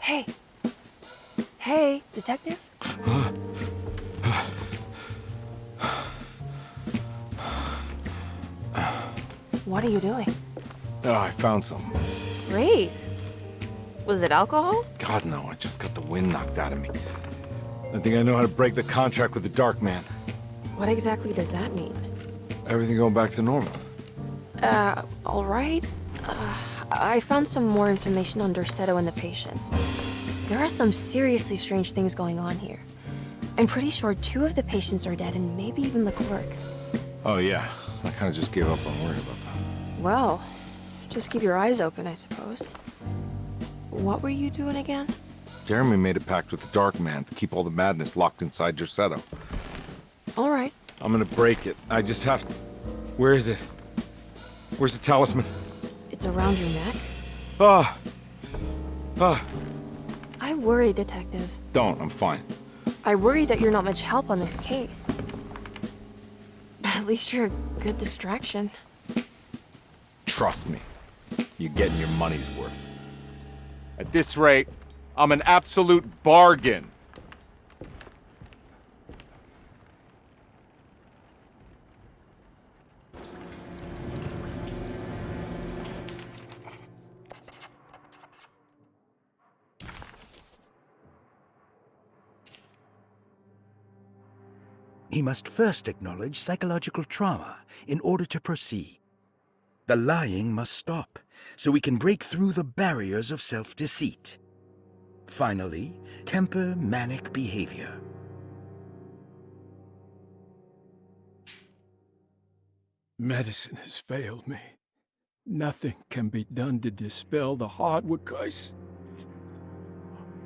Hey. Hey, detective? What are you doing? Oh, I found some. Great. Was it alcohol? God, no, I just got the wind knocked out of me. I think I know how to break the contract with the Dark Man. What exactly does that mean? Everything going back to normal. All right. I found some more information on Derceto and the patients. There are some seriously strange things going on here. I'm pretty sure 2 of the patients are dead and maybe even the clerk. Oh, yeah. I kind of just gave up on worrying about that. Well, just keep your eyes open, I suppose. What were you doing again? Jeremy made a pact with the Dark Man to keep all the madness locked inside Derceto. All right. I'm gonna break it. I just have to... Where is it? Where's the talisman? It's around your neck? Ah! I worry, Detective. Don't, I'm fine. I worry that you're not much help on this case. At least you're a good distraction. Trust me. You're getting your money's worth. At this rate, I'm an absolute bargain. He must first acknowledge psychological trauma in order to proceed. The lying must stop, so we can break through the barriers of self-deceit. Finally, temper manic behavior. Medicine has failed me. Nothing can be done to dispel the hardwood curse.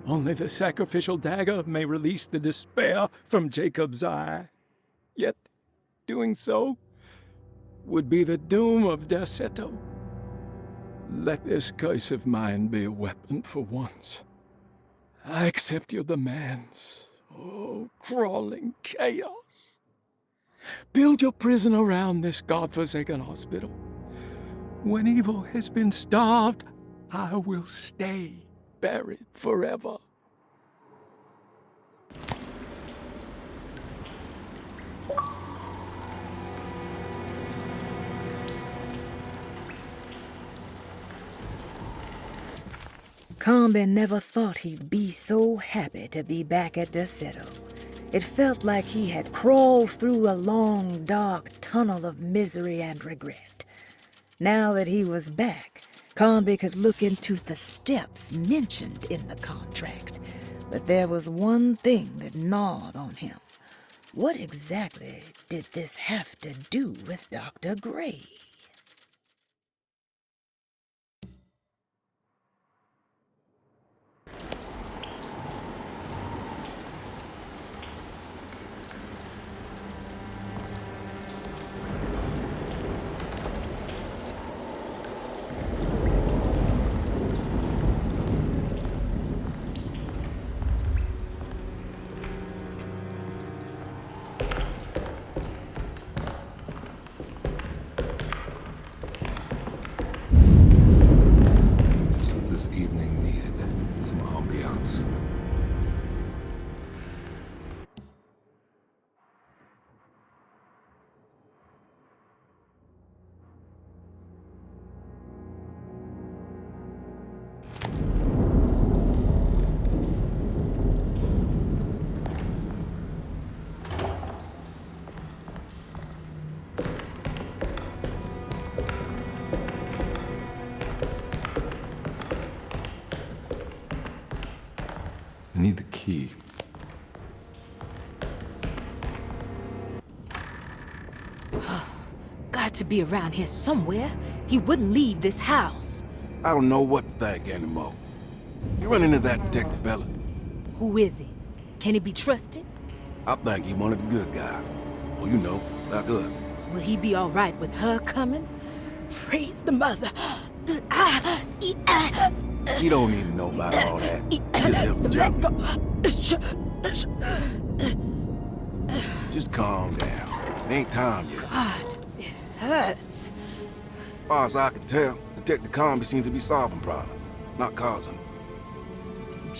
Only the sacrificial dagger may release the despair from Jacob's eye. Yet, doing so would be the doom of Derceto. Let this curse of mine be a weapon for once. I accept your demands, oh, crawling chaos. Build your prison around this godforsaken hospital. When evil has been starved, I will stay buried forever. Carnby never thought he'd be so happy to be back at Derceto. It felt like he had crawled through a long, dark tunnel of misery and regret. Now that he was back, Carnby could look into the steps mentioned in the contract. But there was one thing that gnawed on him. What exactly did this have to do with Dr. Gray? Just what this evening needed. Some ambiance. I need the key. Got to be around here somewhere. He wouldn't leave this house. I don't know what to think anymore. You run into that detective fella? Who is he? Can he be trusted? I think he one of the good guys. Well, you know, like us. Will he be all right with her coming? Praise the mother. He don't need to know about all that. Just help the job. Just calm down. It ain't time yet. God, it hurts. As far as I can tell, Detective Carnby seems to be solving problems, not causing them.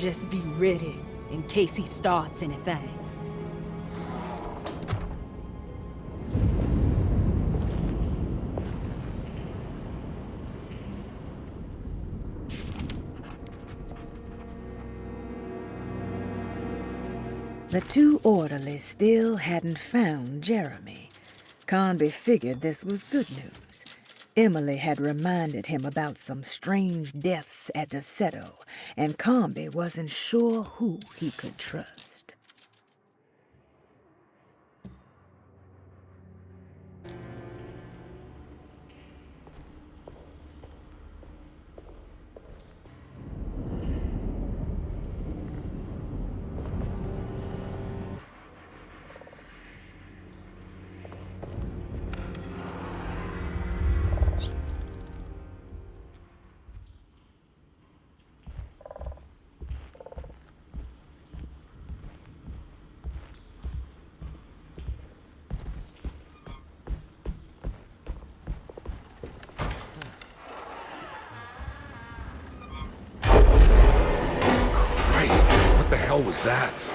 Just be ready, in case he starts anything. The two orderlies still hadn't found Jeremy. Carnby figured this was good news. Emily had reminded him about some strange deaths at Derceto, and Carnby wasn't sure who he could trust. What the hell was that?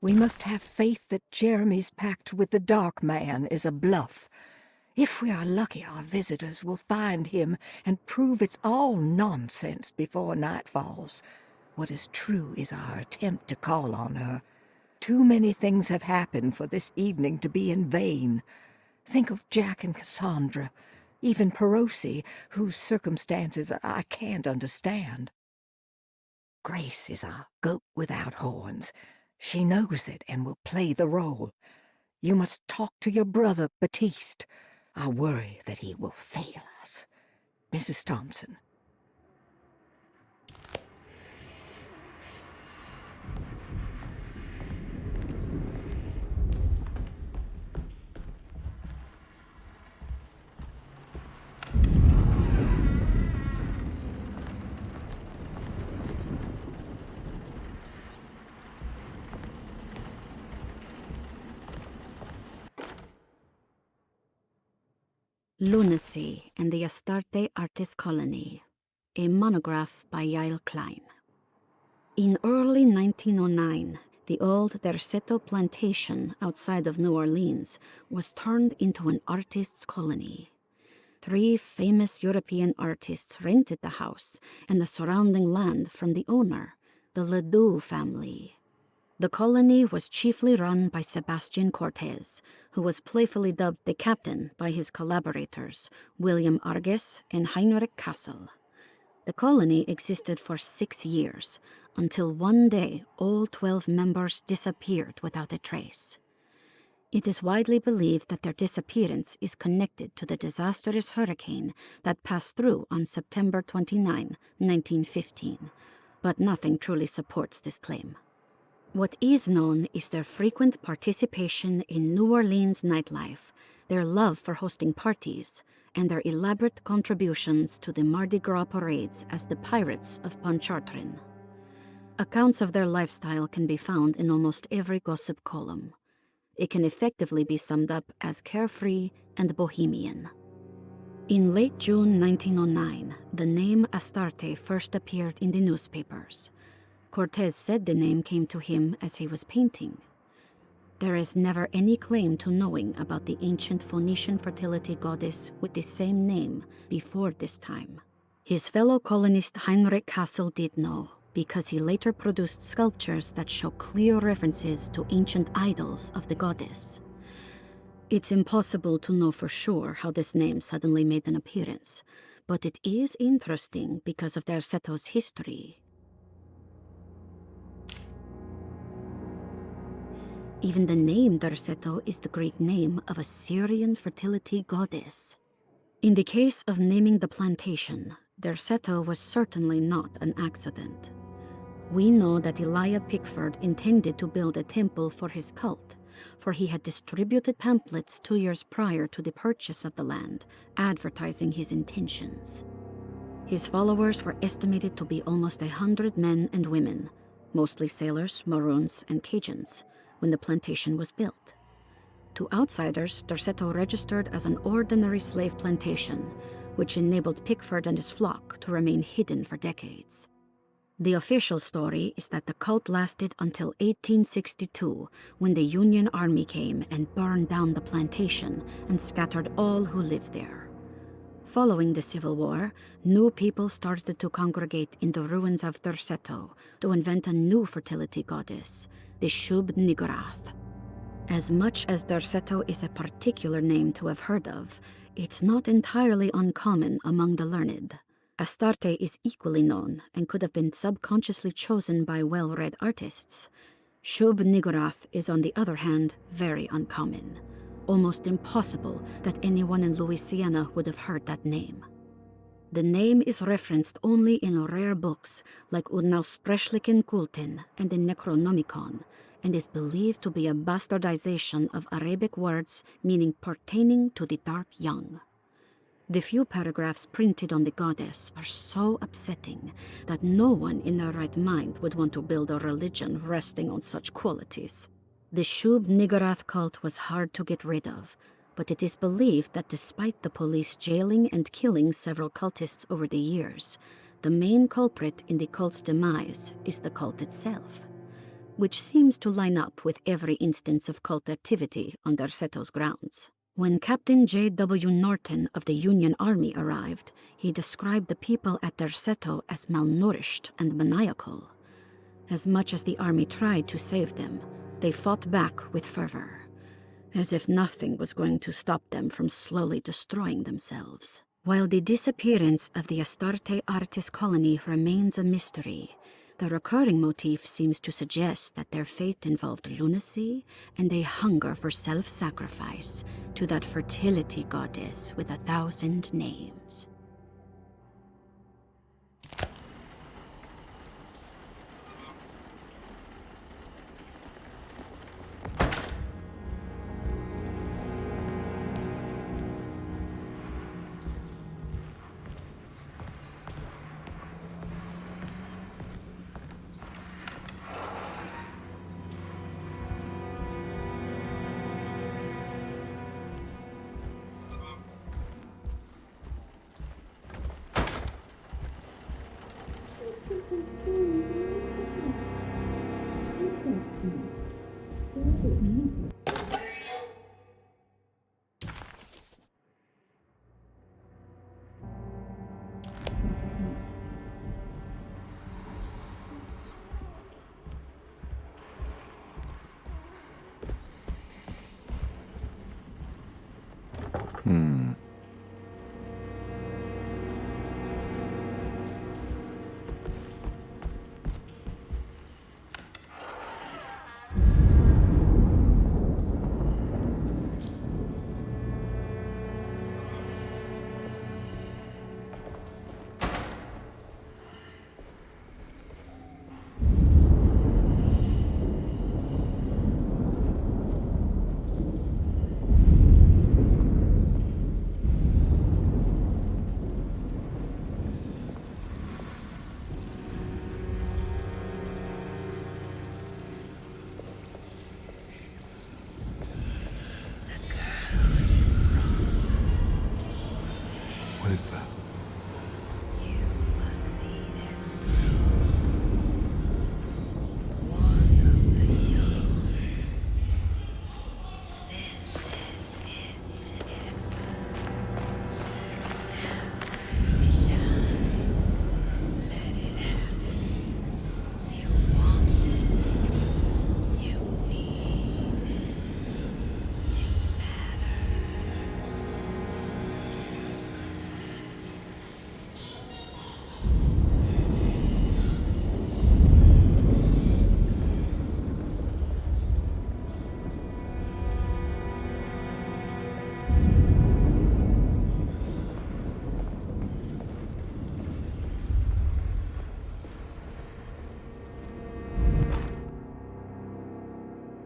We must have faith that Jeremy's pact with the Dark Man is a bluff. If we are lucky, our visitors will find him and prove it's all nonsense before night falls. What is true is our attempt to call on her. Too many things have happened for this evening to be in vain. Think of Jack and Cassandra, even Perosi, whose circumstances I can't understand. Grace is our goat without horns. She knows it and will play the role. You must talk to your brother, Baptiste. I worry that he will fail us. Mrs. Thompson. Lunacy and the Astate Artist Colony, a monograph by Yael Klein. In early 1909, the old Derceto plantation outside of New Orleans was turned into an artist's colony. 3 famous European artists rented the house and the surrounding land from the owner, the Ledoux family. The colony was chiefly run by Sebastian Cortez, who was playfully dubbed the captain by his collaborators, William Arges and Heinrich Kassel. The colony existed for 6 years, until one day all 12 members disappeared without a trace. It is widely believed that their disappearance is connected to the disastrous hurricane that passed through on September 29, 1915, but nothing truly supports this claim. What is known is their frequent participation in New Orleans nightlife, their love for hosting parties, and their elaborate contributions to the Mardi Gras parades as the Pirates of Pontchartrain. Accounts of their lifestyle can be found in almost every gossip column. It can effectively be summed up as carefree and bohemian. In late June 1909, the name Astarte first appeared in the newspapers. Cortez said the name came to him as he was painting. There is never any claim to knowing about the ancient Phoenician fertility goddess with the same name before this time. His fellow colonist Heinrich Kassel did know, because he later produced sculptures that show clear references to ancient idols of the goddess. It's impossible to know for sure how this name suddenly made an appearance, but it is interesting because of Derceto's history. Even the name Derceto is the Greek name of a Syrian fertility goddess. In the case of naming the plantation, Derceto was certainly not an accident. We know that Elijah Pickford intended to build a temple for his cult, for he had distributed pamphlets 2 years prior to the purchase of the land, advertising his intentions. His followers were estimated to be almost 100 men and women, mostly sailors, Maroons, and Cajuns, when the plantation was built. To outsiders, Derceto registered as an ordinary slave plantation, which enabled Pickford and his flock to remain hidden for decades. The official story is that the cult lasted until 1862, when the Union Army came and burned down the plantation and scattered all who lived there. Following the Civil War, new people started to congregate in the ruins of Derceto to invent a new fertility goddess, the Shub-Niggurath. As much as Derceto is a particular name to have heard of, it's not entirely uncommon among the learned. Astate is equally known and could have been subconsciously chosen by well-read artists. Shub-Niggurath is, on the other hand, very uncommon. Almost impossible that anyone in Louisiana would have heard that name. The name is referenced only in rare books like Unspeakable Kulten and the Necronomicon, and is believed to be a bastardization of Arabic words meaning pertaining to the dark young. The few paragraphs printed on the goddess are so upsetting that no one in their right mind would want to build a religion resting on such qualities. The Shub-Niggurath cult was hard to get rid of, but it is believed that despite the police jailing and killing several cultists over the years, the main culprit in the cult's demise is the cult itself, which seems to line up with every instance of cult activity on Derceto's grounds. When Captain J.W. Norton of the Union Army arrived, he described the people at Derceto as malnourished and maniacal. As much as the army tried to save them, they fought back with fervor, as if nothing was going to stop them from slowly destroying themselves. While the disappearance of the Astate artist colony remains a mystery, the recurring motif seems to suggest that their fate involved lunacy and a hunger for self-sacrifice to that fertility goddess with 1,000 names.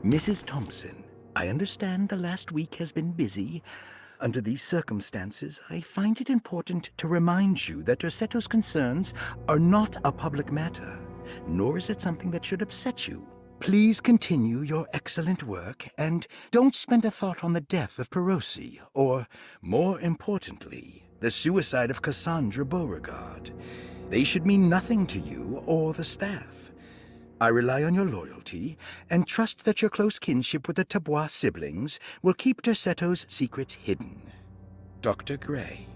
Mrs. Thompson, I understand the last week has been busy. Under these circumstances, I find it important to remind you that Derceto's concerns are not a public matter, nor is it something that should upset you. Please continue your excellent work, and don't spend a thought on the death of Perosi, or, more importantly, the suicide of Cassandra Beauregard. They should mean nothing to you or the staff. I rely on your loyalty, and trust that your close kinship with the Tabbois siblings will keep Derceto's secrets hidden. Dr. Gray.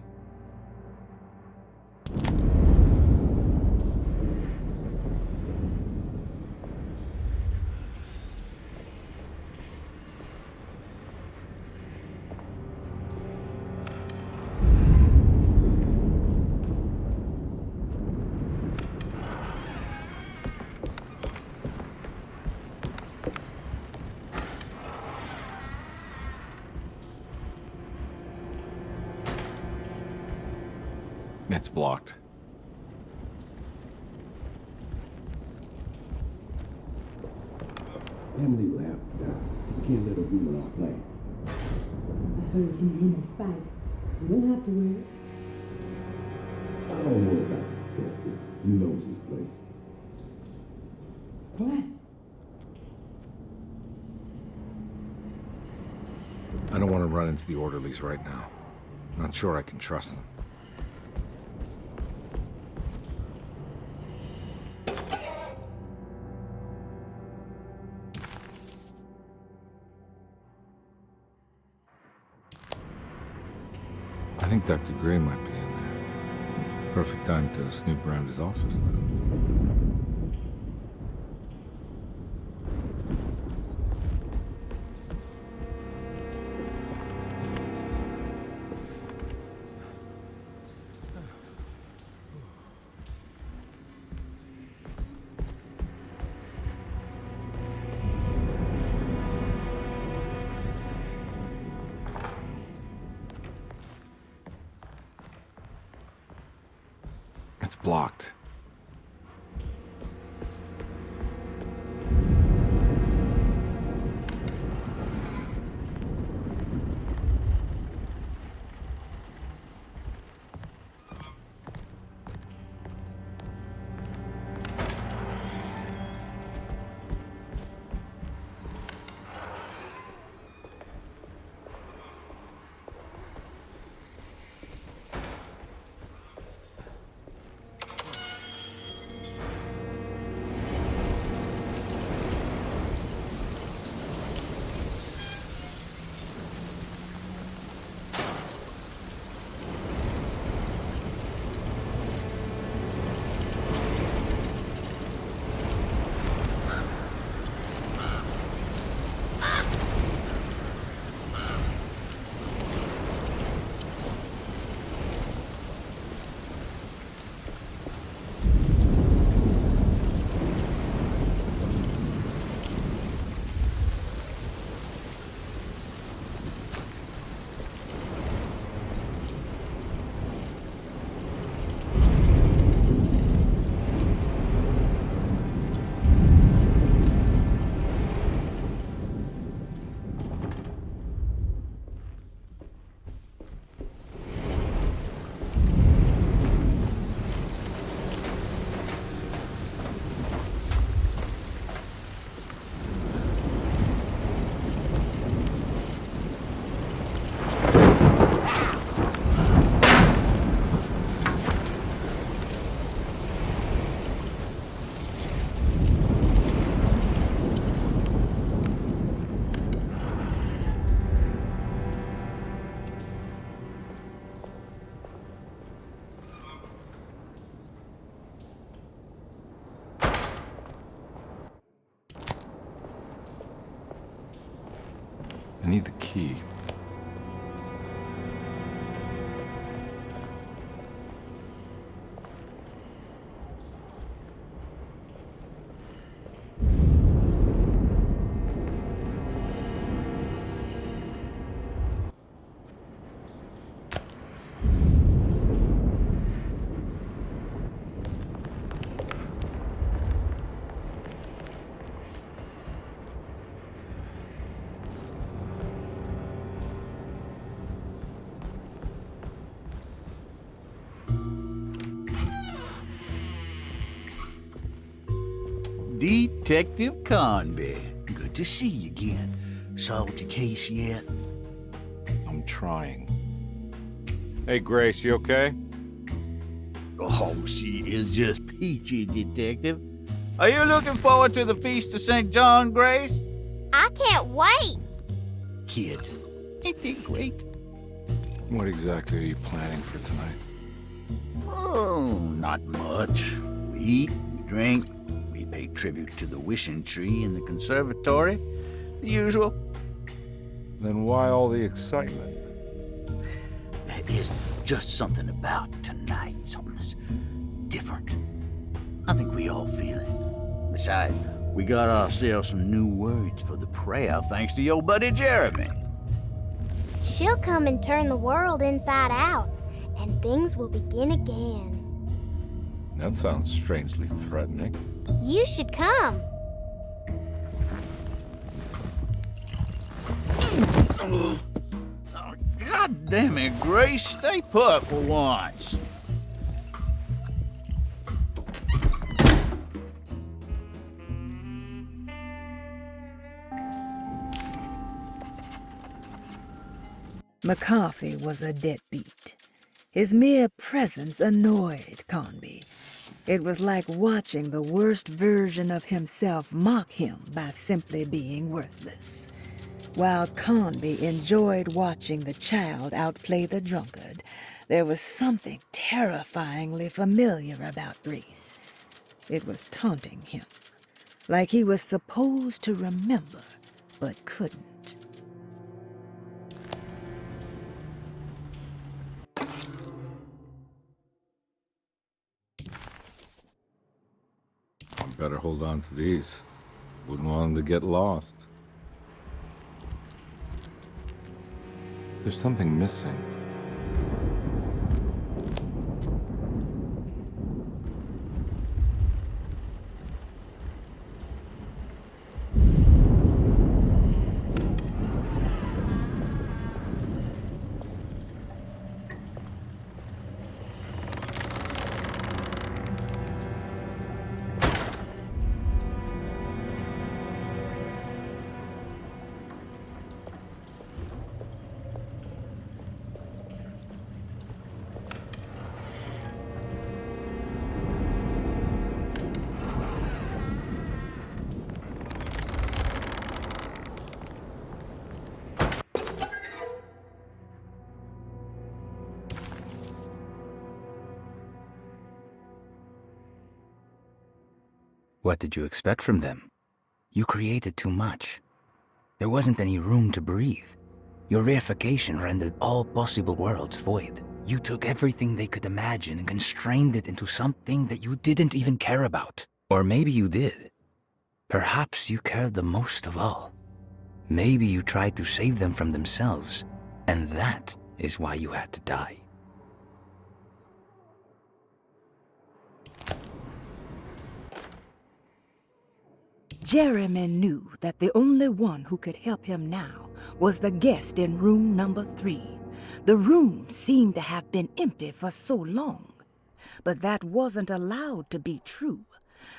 It's blocked. Emily left. You can't let her ruin our plans. I heard him and him fight. You don't have to worry. I don't worry about the detective. He knows his place. Clerk. I don't want to run into the orderlies right now. Not sure I can trust them. I think Dr. Gray might be in there. Perfect time to snoop around his office, then. It's blocked. I need the key. Detective Carnby. Good to see you again. Solved your case yet? I'm trying. Hey, Grace, you okay? Oh, she is just peachy, Detective. Are you looking forward to the Feast of St. John, Grace? I can't wait! Kids, ain't they great? What exactly are you planning for tonight? Oh, not much. We eat, we drink, we pay tribute to the wishing tree in the conservatory. The usual. Then why all the excitement? There is just something about tonight. Something's different. I think we all feel it. Besides, we got ourselves some new words for the prayer thanks to your buddy Jeremy. She'll come and turn the world inside out, and things will begin again. That sounds strangely threatening. You should come. Oh, God damn it, Grace. Stay put for once. McCarthy was a deadbeat. His mere presence annoyed Carnby. It was like watching the worst version of himself mock him by simply being worthless. While Carnby enjoyed watching the child outplay the drunkard, there was something terrifyingly familiar about Grace. It was taunting him, like he was supposed to remember, but couldn't. Better hold on to these. Wouldn't want them to get lost. There's something missing. What did you expect from them? You created too much. There wasn't any room to breathe. Your reification rendered all possible worlds void. You took everything they could imagine and constrained it into something that you didn't even care about. Or maybe you did. Perhaps you cared the most of all. Maybe you tried to save them from themselves, and that is why you had to die. Jeremy knew that the only one who could help him now was the guest in room number 3. The room seemed to have been empty for so long. But that wasn't allowed to be true.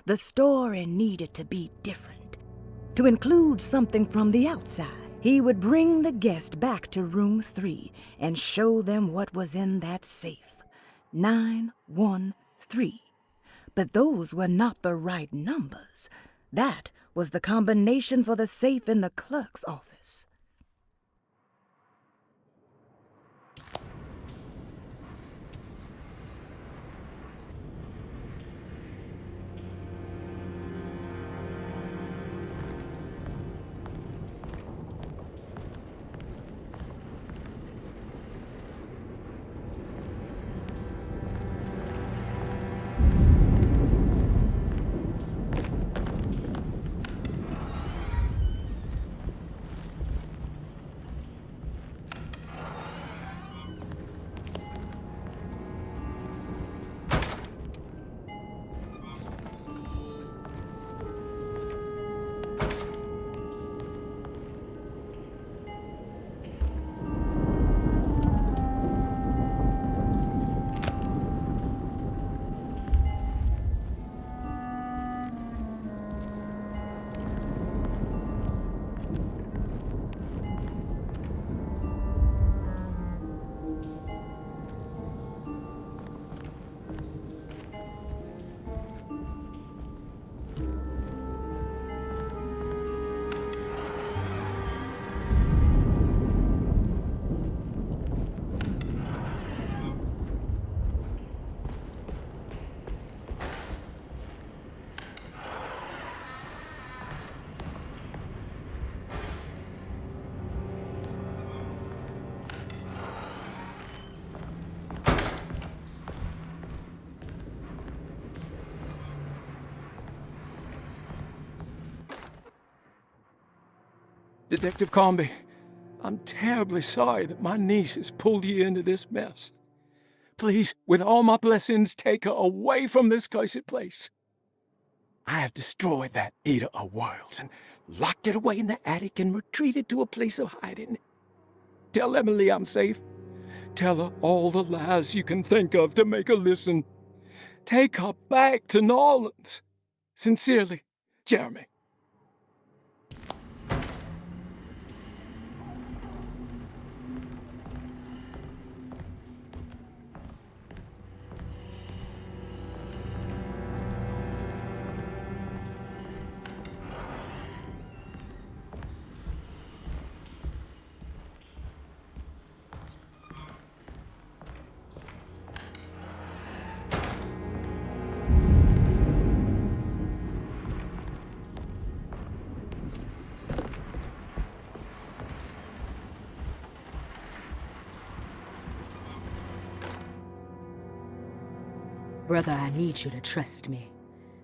The story needed to be different. To include something from the outside, he would bring the guest back to room 3 and show them what was in that safe. 913. But those were not the right numbers. That was the combination for the safe in the clerk's office. Detective Carnby, I'm terribly sorry that my niece has pulled you into this mess. Please, with all my blessings, take her away from this cursed place. I have destroyed that Eater of Worlds and locked it away in the attic and retreated to a place of hiding. Tell Emily I'm safe. Tell her all the lies you can think of to make her listen. Take her back to New Orleans. Sincerely, Jeremy. Brother, I need you to trust me.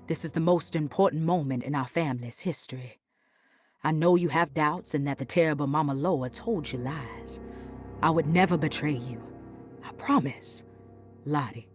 This is the most important moment in our family's history. I know you have doubts and that the terrible Mama Loa told you lies. I would never betray you. I promise. Lottie.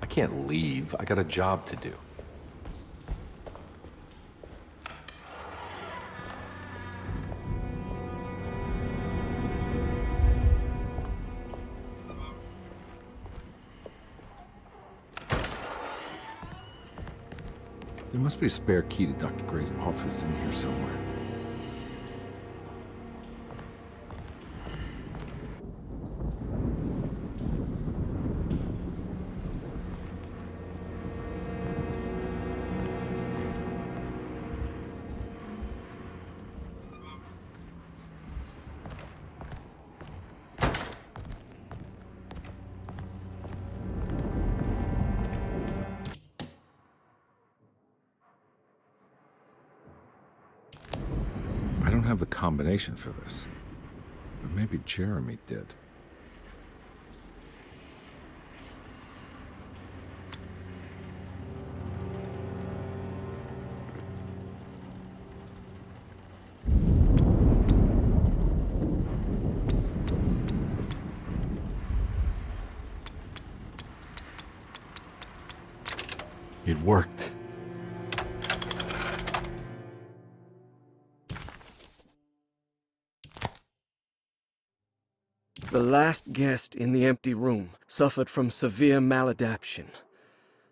I can't leave. I got a job to do. There must be a spare key to Dr. Gray's office in here somewhere. I don't have the combination for this, but maybe Jeremy did. It worked. The last guest in the empty room suffered from severe maladaptation.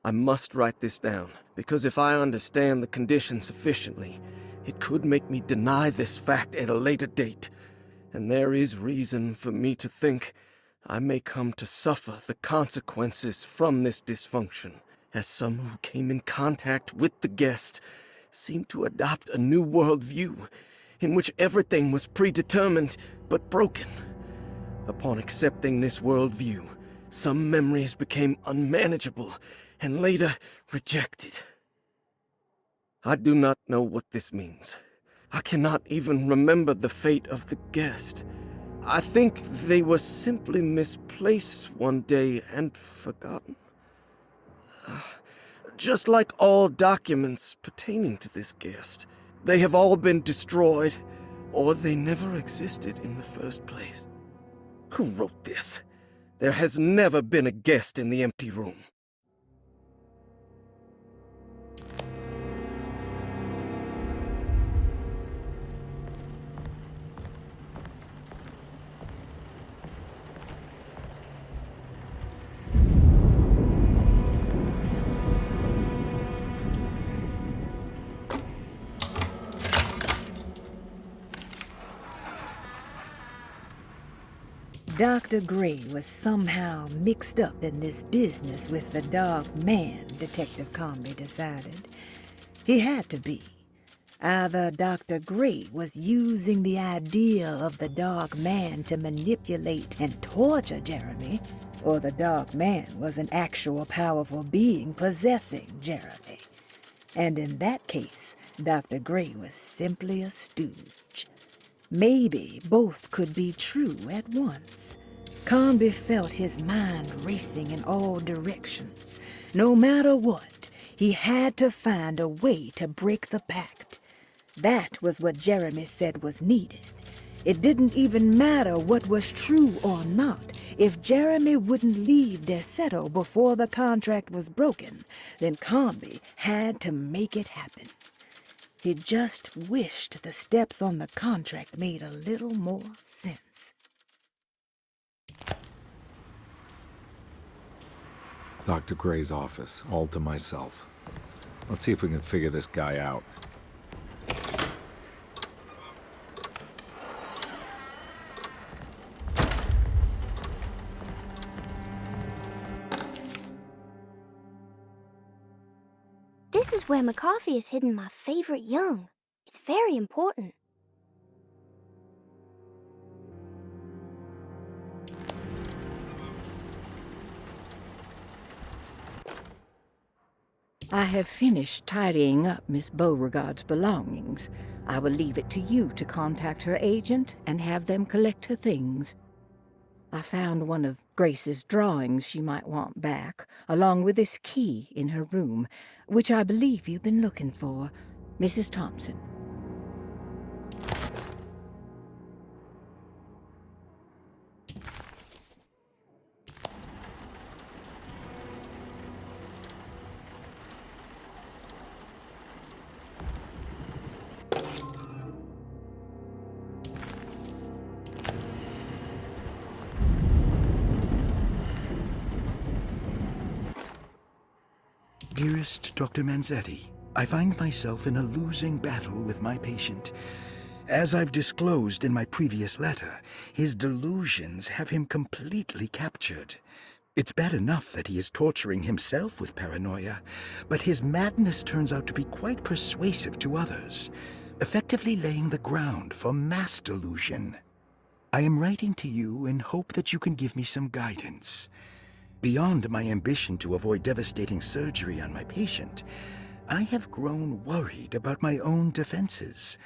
I must write this down, because if I understand the condition sufficiently, it could make me deny this fact at a later date. And there is reason for me to think I may come to suffer the consequences from this dysfunction, as some who came in contact with the guest seemed to adopt a new worldview in which everything was predetermined but broken. Upon accepting this worldview, some memories became unmanageable and later rejected. I do not know what this means. I cannot even remember the fate of the guest. I think they were simply misplaced one day and forgotten. Just like all documents pertaining to this guest, they have all been destroyed, or they never existed in the first place. Who wrote this? There has never been a guest in the empty room. Dr. Gray was somehow mixed up in this business with the Dark Man, Detective Carnby decided. He had to be. Either Dr. Gray was using the idea of the Dark Man to manipulate and torture Jeremy, or the Dark Man was an actual powerful being possessing Jeremy. And in that case, Dr. Gray was simply a stooge. Maybe both could be true at once. Carnby felt his mind racing in all directions. No matter what, he had to find a way to break the pact. That was what Jeremy said was needed. It didn't even matter what was true or not. If Jeremy wouldn't leave Derceto before the contract was broken, then Carnby had to make it happen. He just wished the steps on the contract made a little more sense. Dr. Gray's office, all to myself. Let's see if we can figure this guy out. This is where McCarthy has hidden my favorite young. It's very important. I have finished tidying up Miss Beauregard's belongings. I will leave it to you to contact her agent and have them collect her things. I found one of Grace's drawings she might want back, along with this key in her room, which I believe you've been looking for, Mrs. Thompson. Dearest Dr. Manzetti, I find myself in a losing battle with my patient. As I've disclosed in my previous letter, his delusions have him completely captured. It's bad enough that he is torturing himself with paranoia, but his madness turns out to be quite persuasive to others, effectively laying the ground for mass delusion. I am writing to you in hope that you can give me some guidance. Beyond my ambition to avoid devastating surgery on my patient, I have grown worried about my own defenses.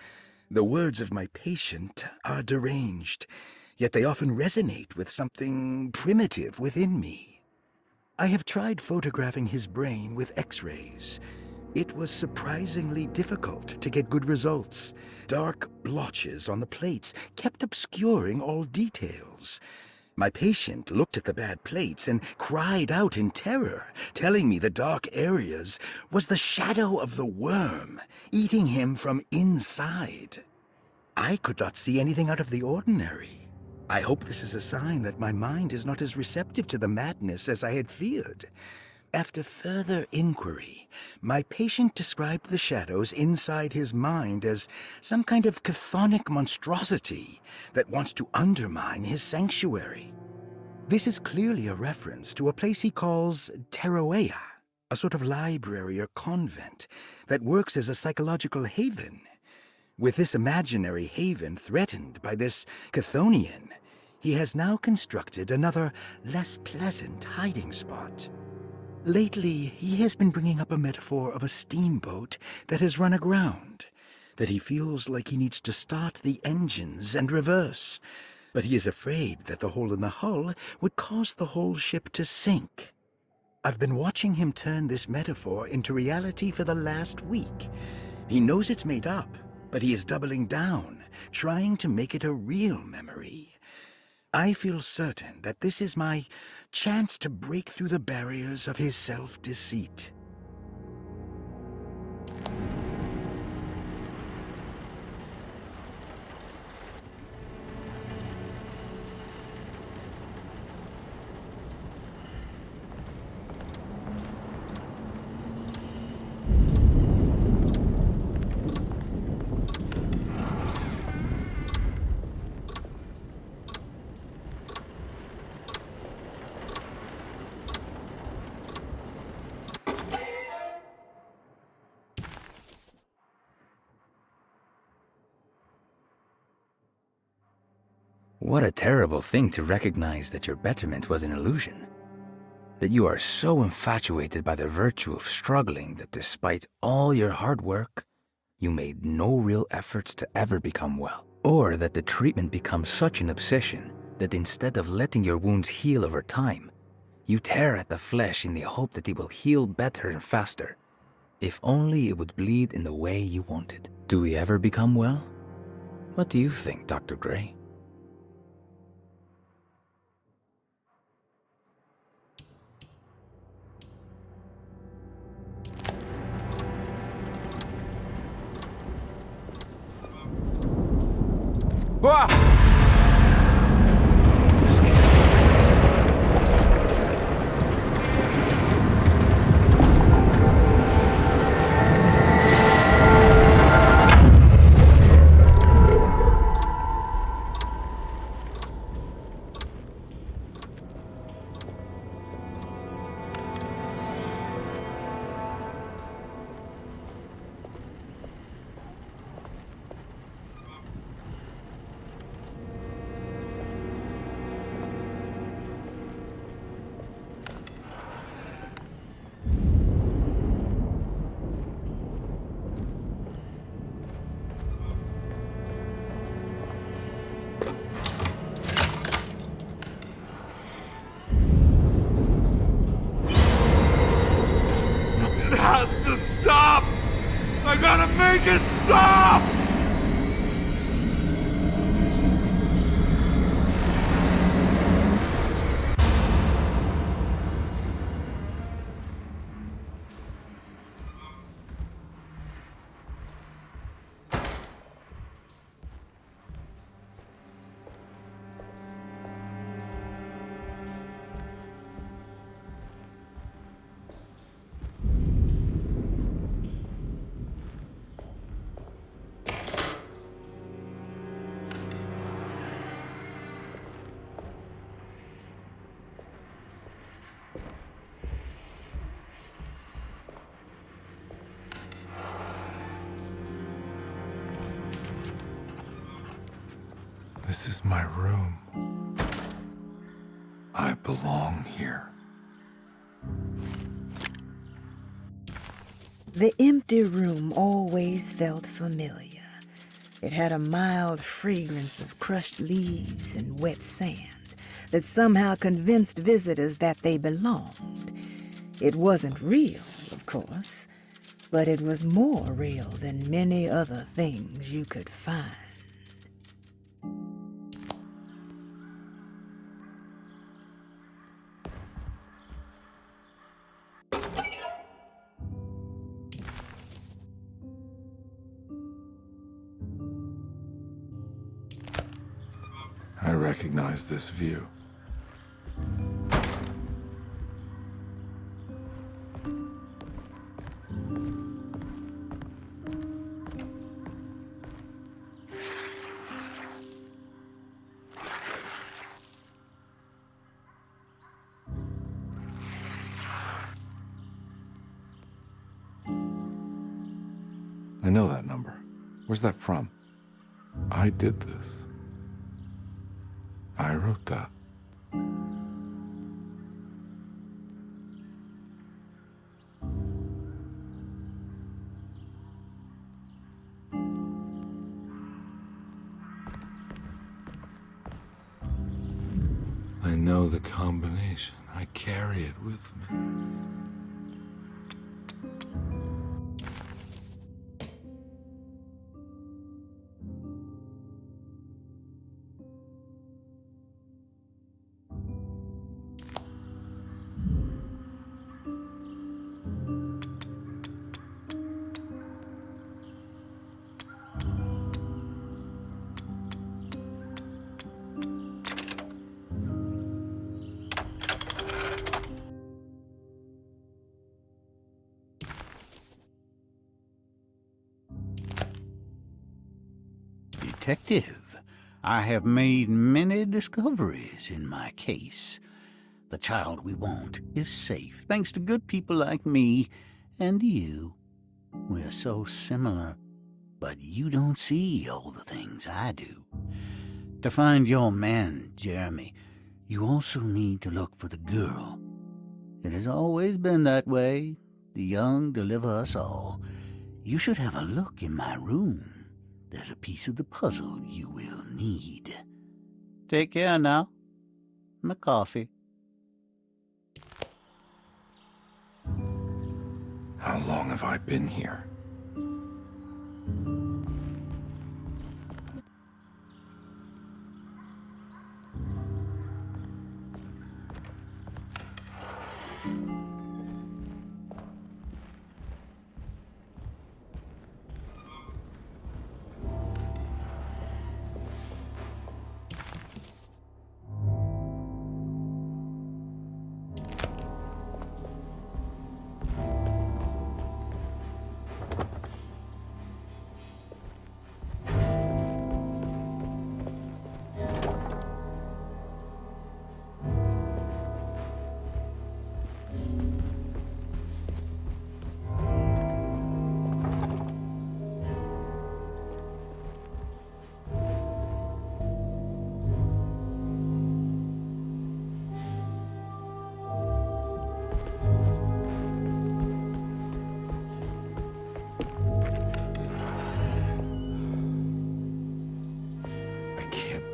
The words of my patient are deranged, yet they often resonate with something primitive within me. I have tried photographing his brain with X-rays. It was surprisingly difficult to get good results. Dark blotches on the plates kept obscuring all details. My patient looked at the bad plates and cried out in terror, telling me the dark areas was the shadow of the worm, eating him from inside. I could not see anything out of the ordinary. I hope this is a sign that my mind is not as receptive to the madness as I had feared. After further inquiry, my patient described the shadows inside his mind as some kind of chthonic monstrosity that wants to undermine his sanctuary. This is clearly a reference to a place he calls Teroea, a sort of library or convent that works as a psychological haven. With this imaginary haven threatened by this Chthonian, he has now constructed another, less pleasant hiding spot. Lately, he has been bringing up a metaphor of a steamboat that has run aground, that he feels like he needs to start the engines and reverse, but he is afraid that the hole in the hull would cause the whole ship to sink. I've been watching him turn this metaphor into reality for the last week. He knows it's made up, but he is doubling down, trying to make it a real memory. I feel certain that this is my chance to break through the barriers of his self-deceit. What a terrible thing to recognize that your betterment was an illusion. That you are so infatuated by the virtue of struggling that despite all your hard work, you made no real efforts to ever become well. Or that the treatment becomes such an obsession that instead of letting your wounds heal over time, you tear at the flesh in the hope that it will heal better and faster. If only it would bleed in the way you wanted. Do we ever become well? What do you think, Dr. Gray? Ah! I gotta make it stop! This is my room. I belong here. The empty room always felt familiar. It had a mild fragrance of crushed leaves and wet sand that somehow convinced visitors that they belonged. It wasn't real, of course, but it was more real than many other things you could find. I recognize this view. Where's that from? I did this. I wrote that. I know the combination. I carry it with me. Detective, I have made many discoveries in my case. The child we want is safe, thanks to good people like me and you. We're so similar, but you don't see all the things I do. To find your man, Jeremy, you also need to look for the girl. It has always been that way. The young deliver us all. You should have a look in my room. There's a piece of the puzzle you will need. Take care now. My coffee. How long have I been here?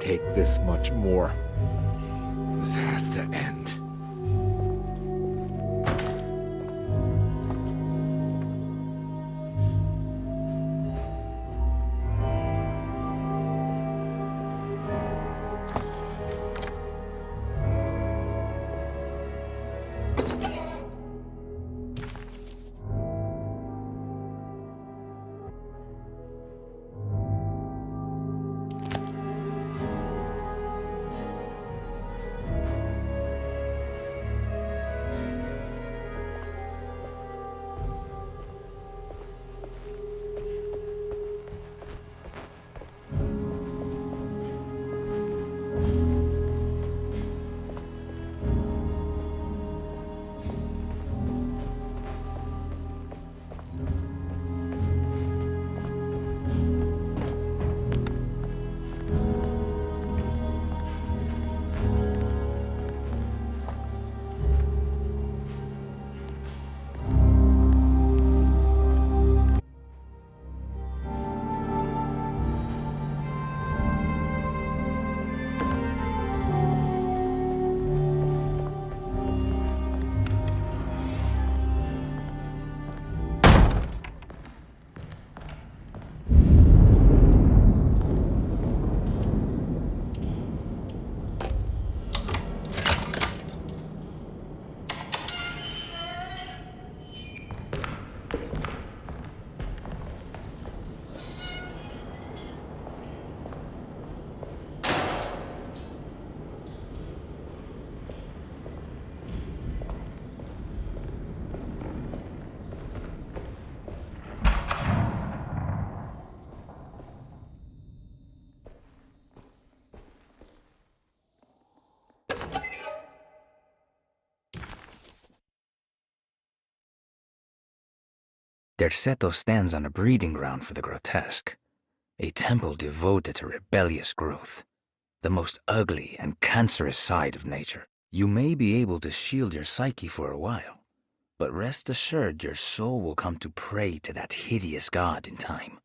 Take this much more. This has to end. Derceto stands on a breeding ground for the grotesque. A temple devoted to rebellious growth. The most ugly and cancerous side of nature. You may be able to shield your psyche for a while, but rest assured your soul will come to pray to that hideous god in time.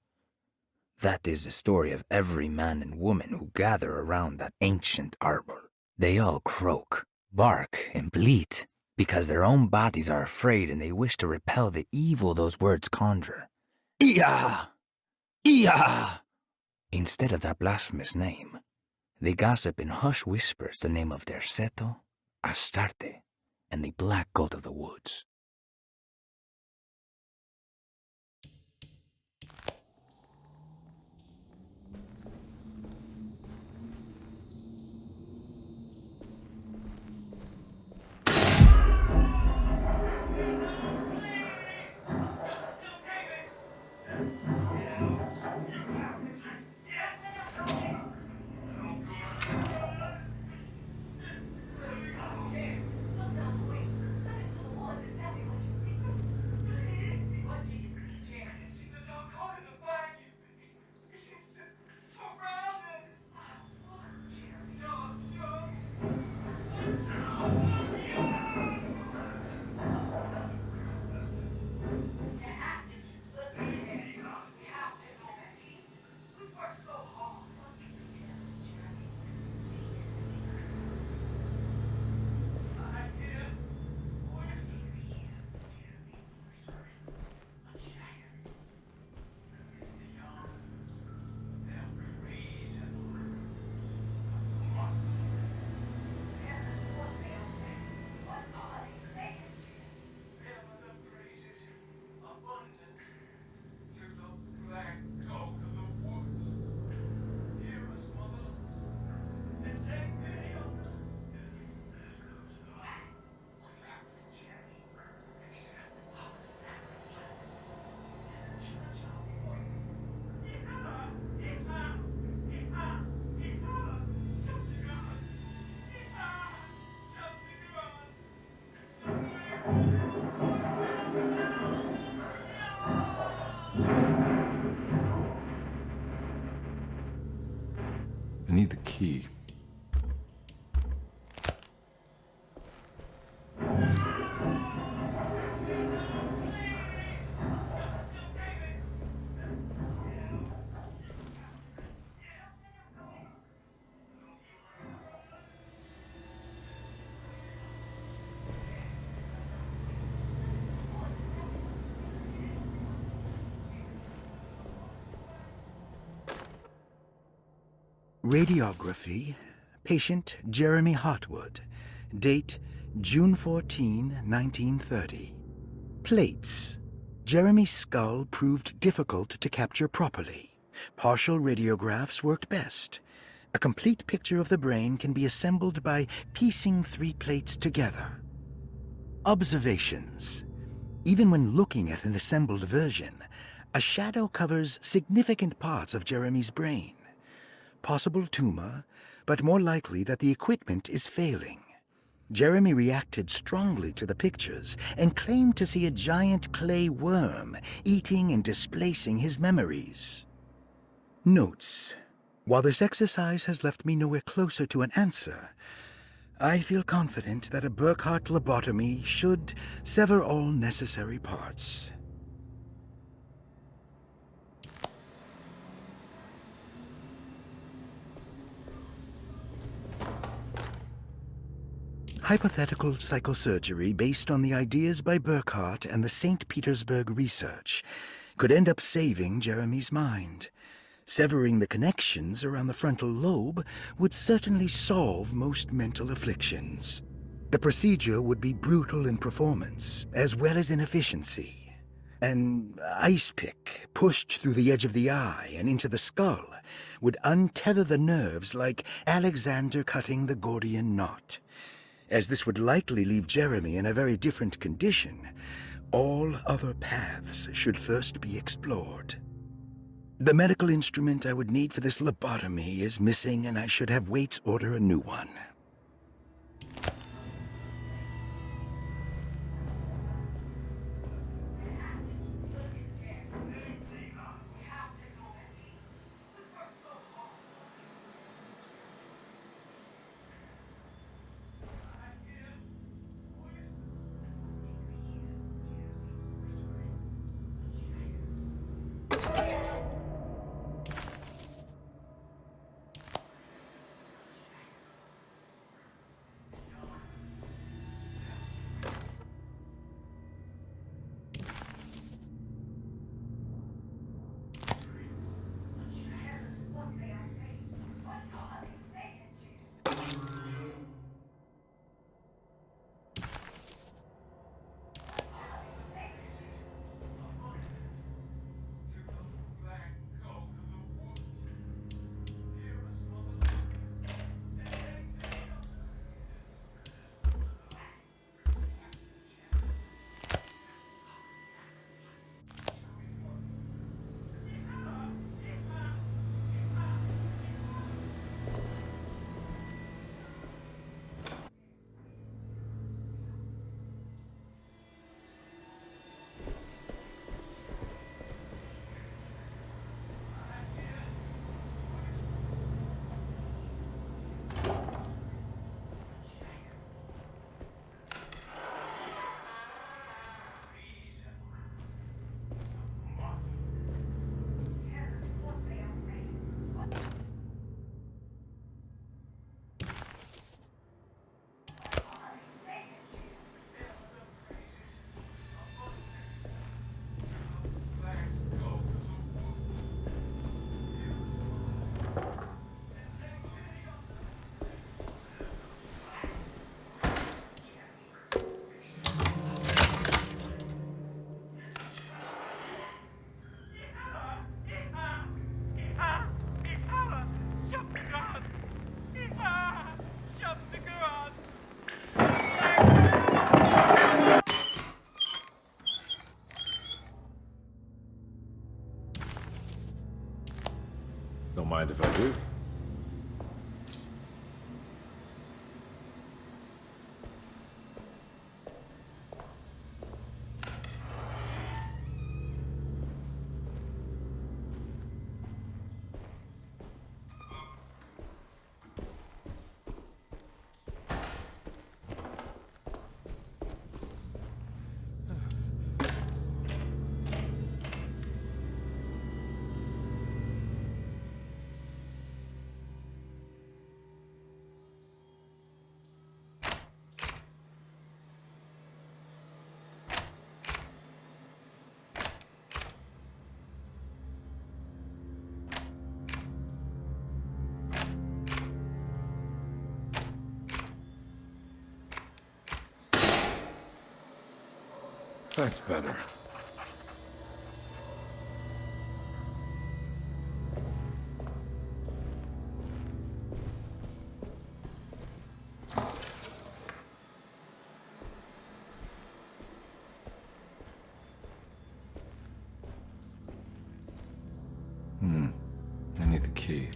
That is the story of every man and woman who gather around that ancient arbor. They all croak, bark, and bleat, because their own bodies are afraid and they wish to repel the evil those words conjure. Iya! Iya! Instead of that blasphemous name, they gossip in hushed whispers the name of Derceto, Astate, and the black goat of the woods. I need the key. Radiography, patient Jeremy Hartwood, date June 14, 1930. Plates. Jeremy's skull proved difficult to capture properly. Partial radiographs worked best. A complete picture of the brain can be assembled by piecing 3 plates together. Observations. Even when looking at an assembled version, a shadow covers significant parts of Jeremy's brain. Possible tumor, but more likely that the equipment is failing. Jeremy reacted strongly to the pictures and claimed to see a giant clay worm eating and displacing his memories. Notes. While this exercise has left me nowhere closer to an answer, I feel confident that a Burkhardt lobotomy should sever all necessary parts. Hypothetical psychosurgery based on the ideas by Burkhardt and the St. Petersburg research could end up saving Jeremy's mind. Severing the connections around the frontal lobe would certainly solve most mental afflictions. The procedure would be brutal in performance, as well as in efficiency. An ice pick pushed through the edge of the eye and into the skull would untether the nerves like Alexander cutting the Gordian knot. As this would likely leave Jeremy in a very different condition, all other paths should first be explored. The medical instrument I would need for this lobotomy is missing, and I should have Waits order a new one. Don't mind if I do. That's better. I need the key.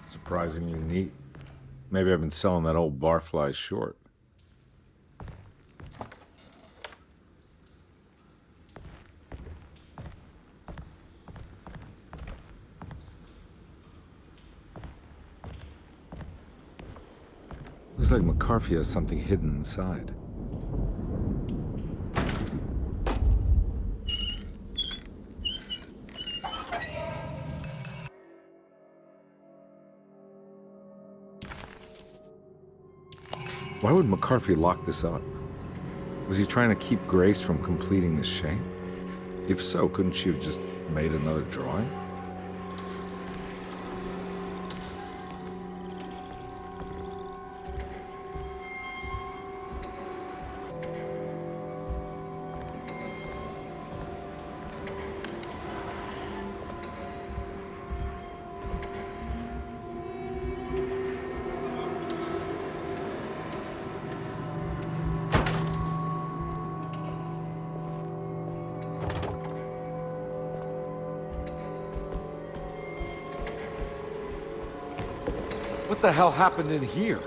Surprisingly neat. Maybe I've been selling that old barfly short. Looks like McCarthy has something hidden inside. Why would McCarthy lock this up? Was he trying to keep Grace from completing the shape? If so, couldn't she have just made another drawing? What the hell happened in here?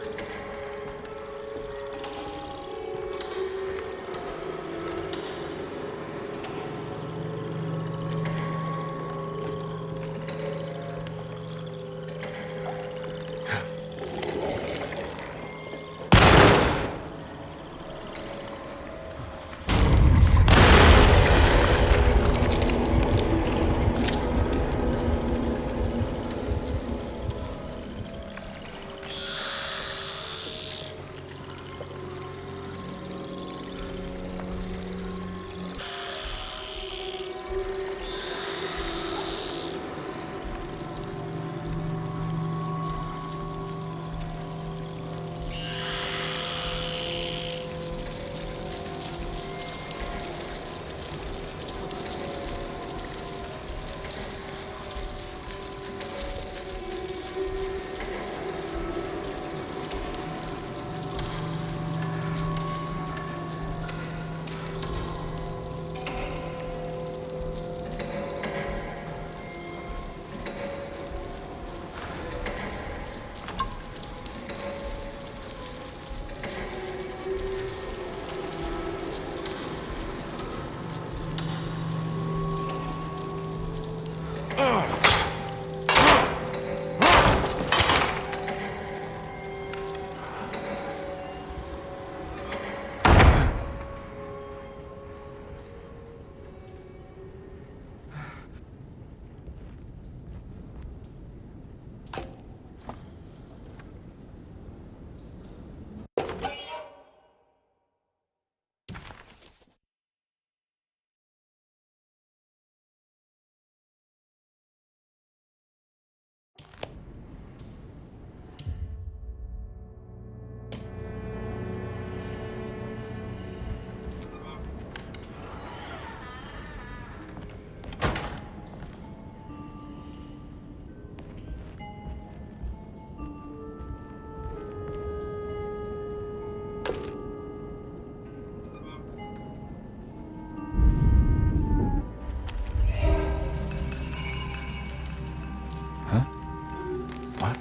What?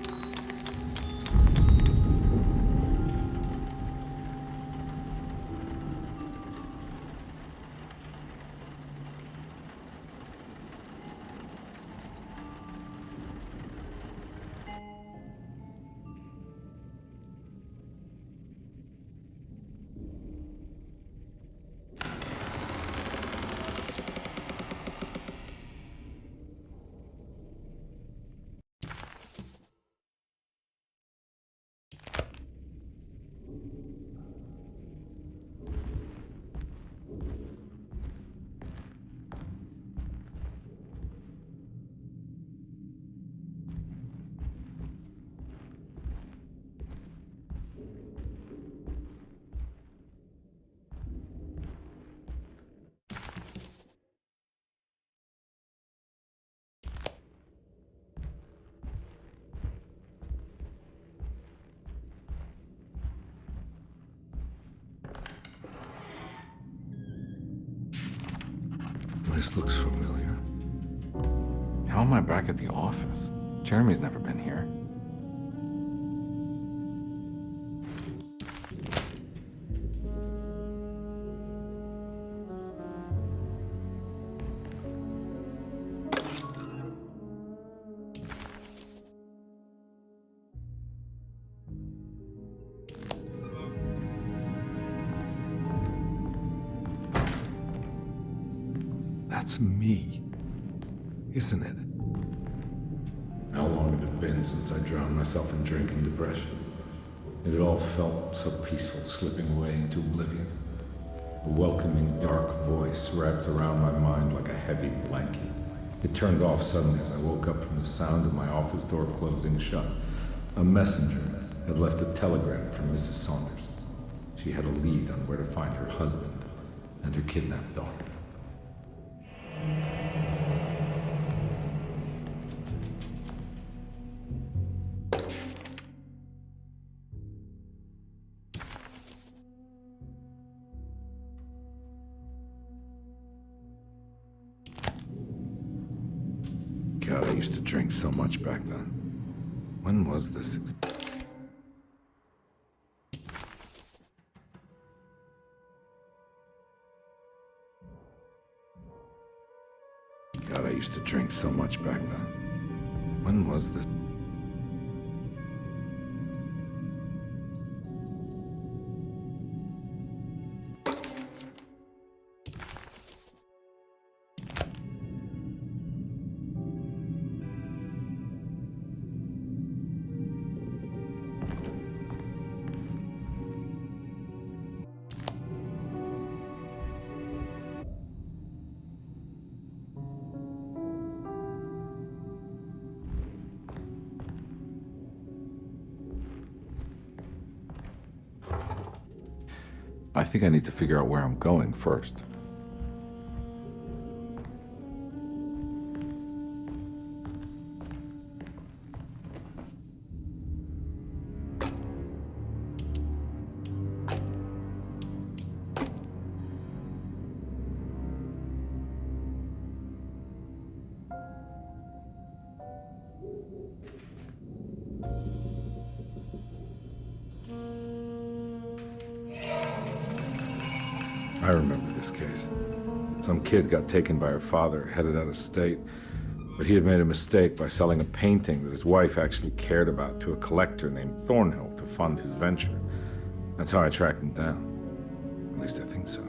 This looks familiar. How am I back at the office? Jeremy's never been here. That's me, isn't it? How long had it been since I drowned myself in drink and depression? It had all felt so peaceful, slipping away into oblivion. A welcoming, dark voice wrapped around my mind like a heavy blanket. It turned off suddenly as I woke up from the sound of my office door closing shut. A messenger had left a telegram from Mrs. Saunders. She had a lead on where to find her husband and her kidnapped daughter. God, I used to drink so much back then. When was this? God, I used to drink so much back then. When was this? I think I need to figure out where I'm going first. I remember this case. Some kid got taken by her father, headed out of state, but he had made a mistake by selling a painting that his wife actually cared about to a collector named Thornhill to fund his venture. That's how I tracked him down. At least I think so.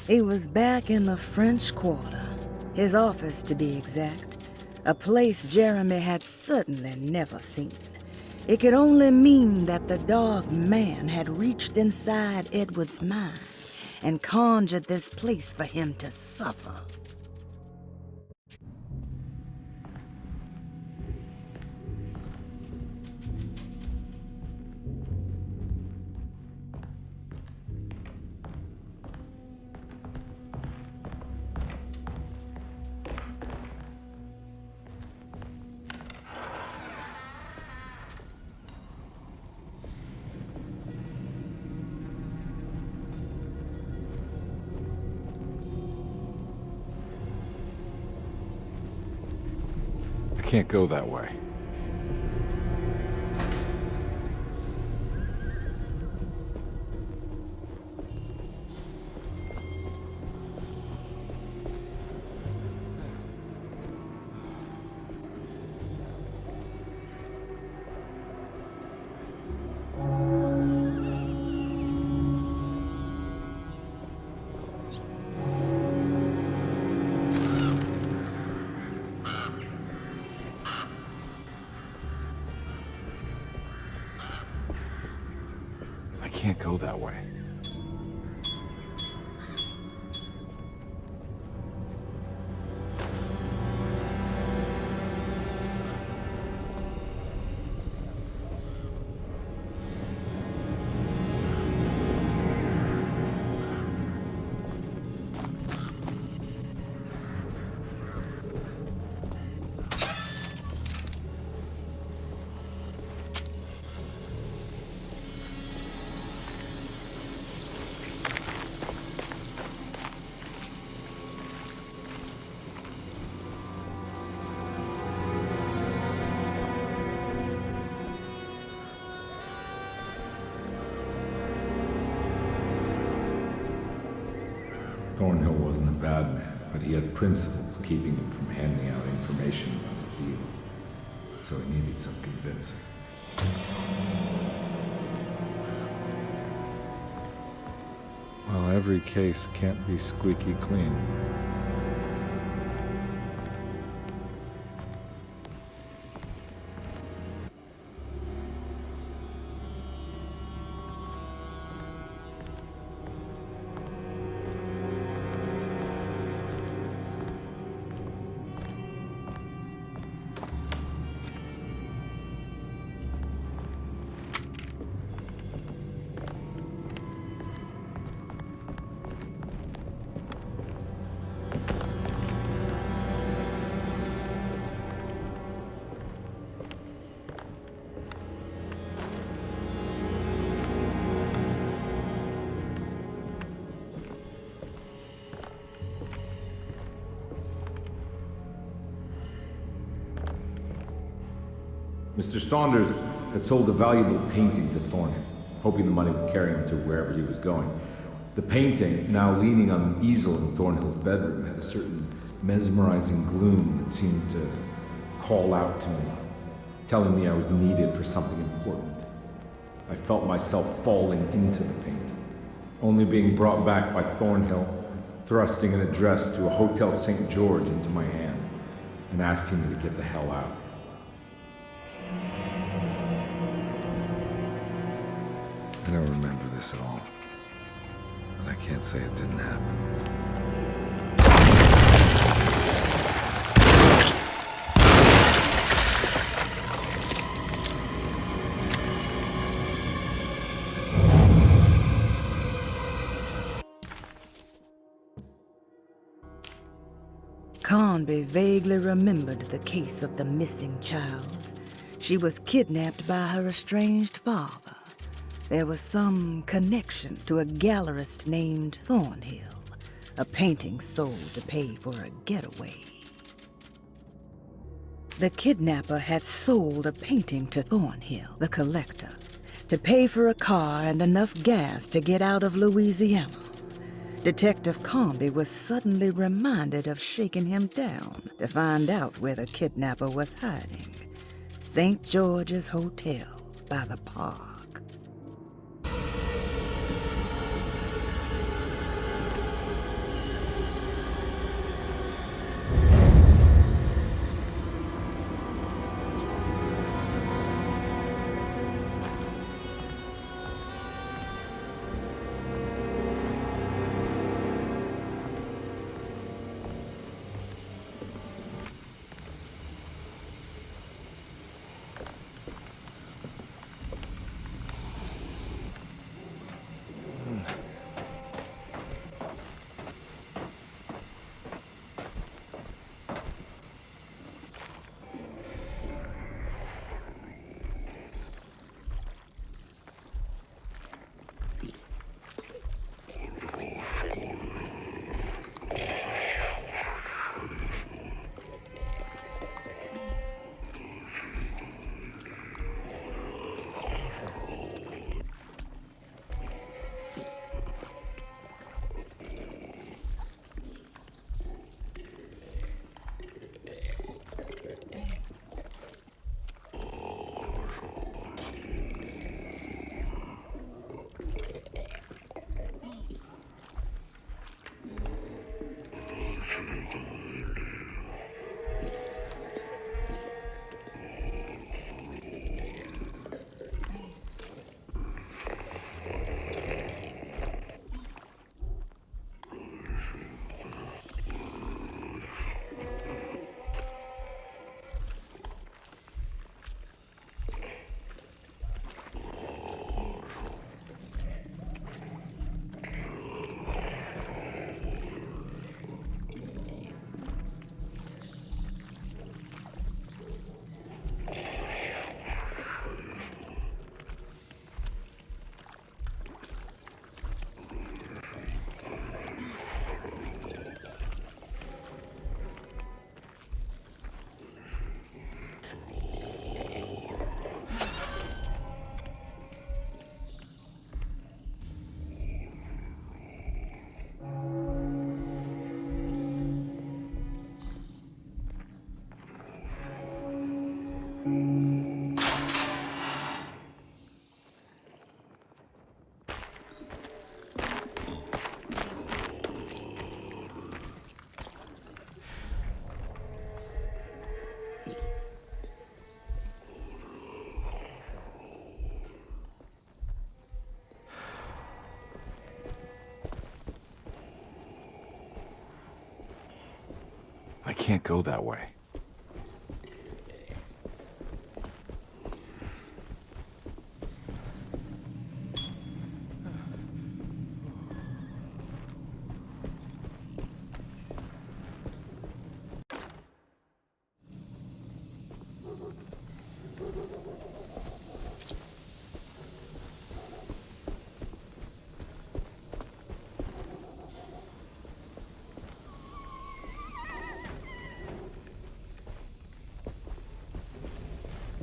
He was back in the French Quarter, his office to be exact. A place Jeremy had certainly never seen. It could only mean that the dark man had reached inside Edward's mind and conjured this place for him to suffer. can't go that way. I can't go that way. Thornhill wasn't a bad man, but he had principles keeping him from handing out information about his deals. So he needed some convincing. Well, every case can't be squeaky clean. Mr. Saunders had sold a valuable painting to Thornhill, hoping the money would carry him to wherever he was going. The painting, now leaning on an easel in Thornhill's bedroom, had a certain mesmerizing gloom that seemed to call out to me, telling me I was needed for something important. I felt myself falling into the painting, only being brought back by Thornhill, thrusting an address to a Hotel St. George into my hand, and asking me to get the hell out. I don't remember this at all, but I can't say it didn't happen. Carnby vaguely remembered the case of the missing child. She was kidnapped by her estranged father. There was some connection to a gallerist named Thornhill, a painting sold to pay for a getaway. The kidnapper had sold a painting to Thornhill, the collector, to pay for a car and enough gas to get out of Louisiana. Detective Carnby was suddenly reminded of shaking him down to find out where the kidnapper was hiding. St. George's Hotel by the park. I can't go that way.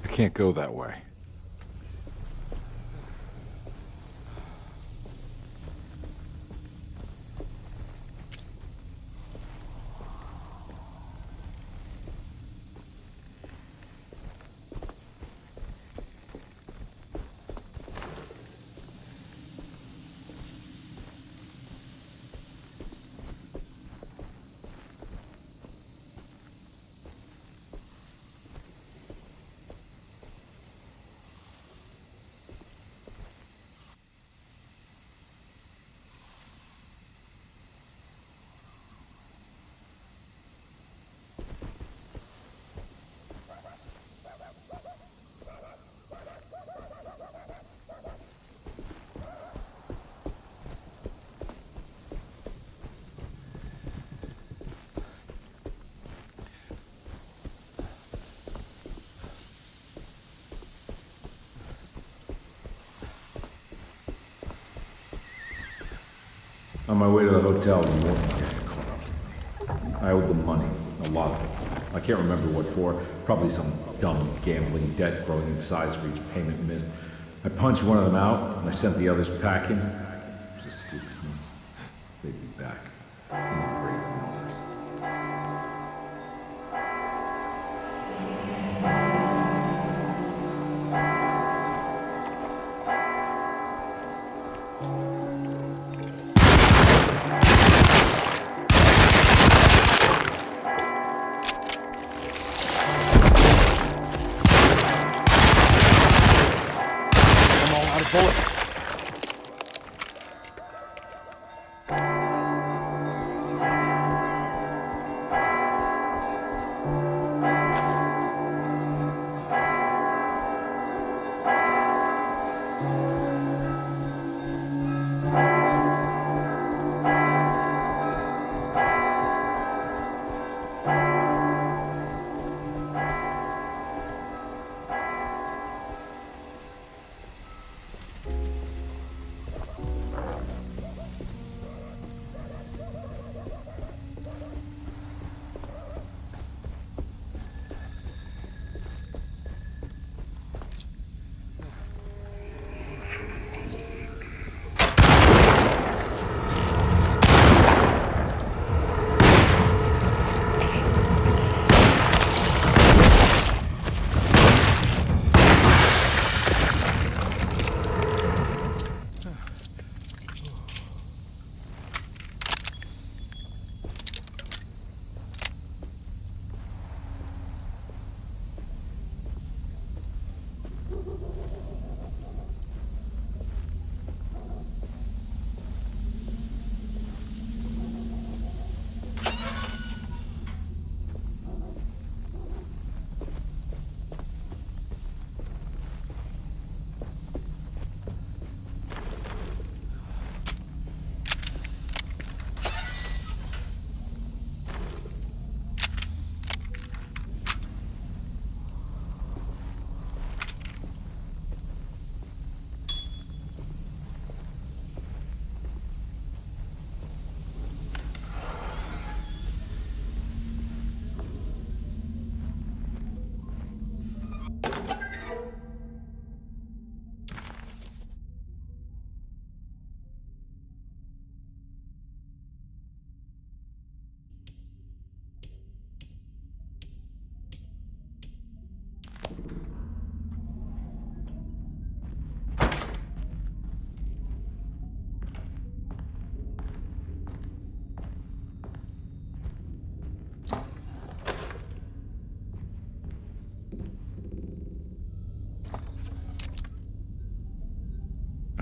I can't go that way. On my way to the hotel, the morning gang caught up. I owed them money, a lot of it. I can't remember what for, probably some dumb gambling debt growing in size for each payment missed. I punched one of them out, and I sent the others packing. It was a stupid move. They'd be back. In the great numbers.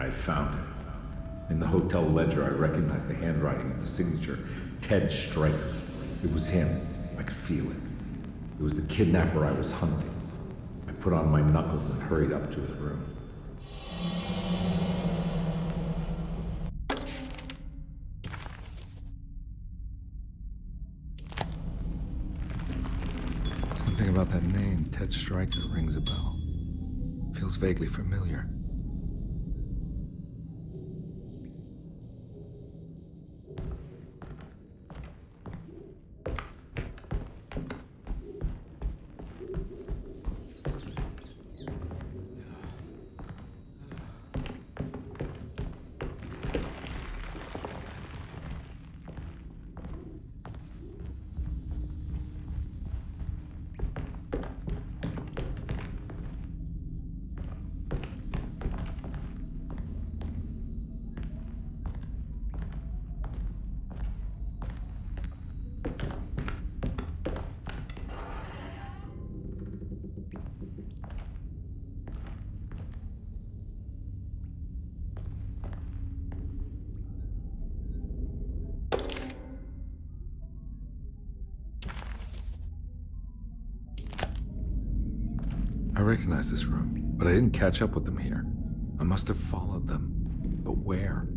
I found it. In the hotel ledger, I recognized the handwriting of the signature, Ted Stryker. It was him. I could feel it. It was the kidnapper I was hunting. I put on my knuckles and hurried up to his room. Something about that name, Ted Stryker, rings a bell. Feels vaguely familiar. I recognize this room, but I didn't catch up with them here. I must have followed them. But where?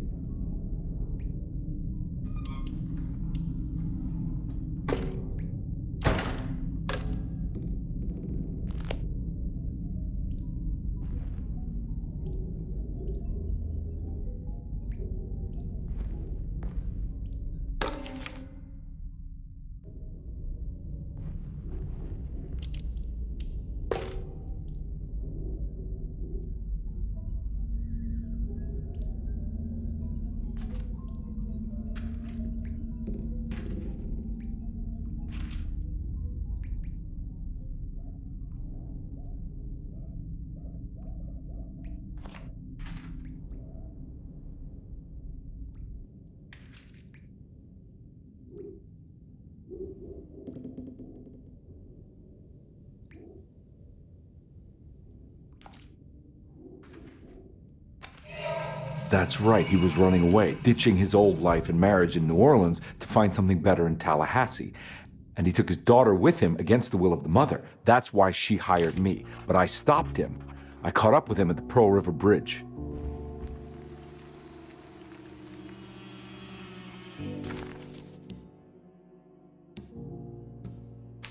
That's right, he was running away, ditching his old life and marriage in New Orleans to find something better in Tallahassee. And he took his daughter with him against the will of the mother. That's why she hired me. But I stopped him. I caught up with him at the Pearl River Bridge.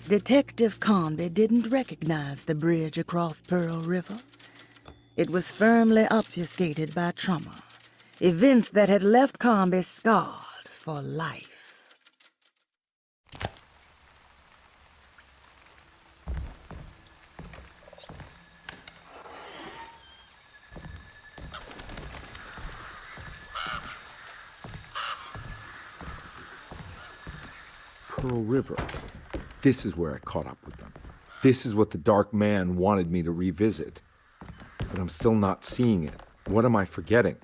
Detective Carnby didn't recognize the bridge across Pearl River. It was firmly obfuscated by trauma, events that had left Carnby scarred for life. Pearl River. This is where I caught up with them. This is what the Dark Man wanted me to revisit. But I'm still not seeing it. What am I forgetting?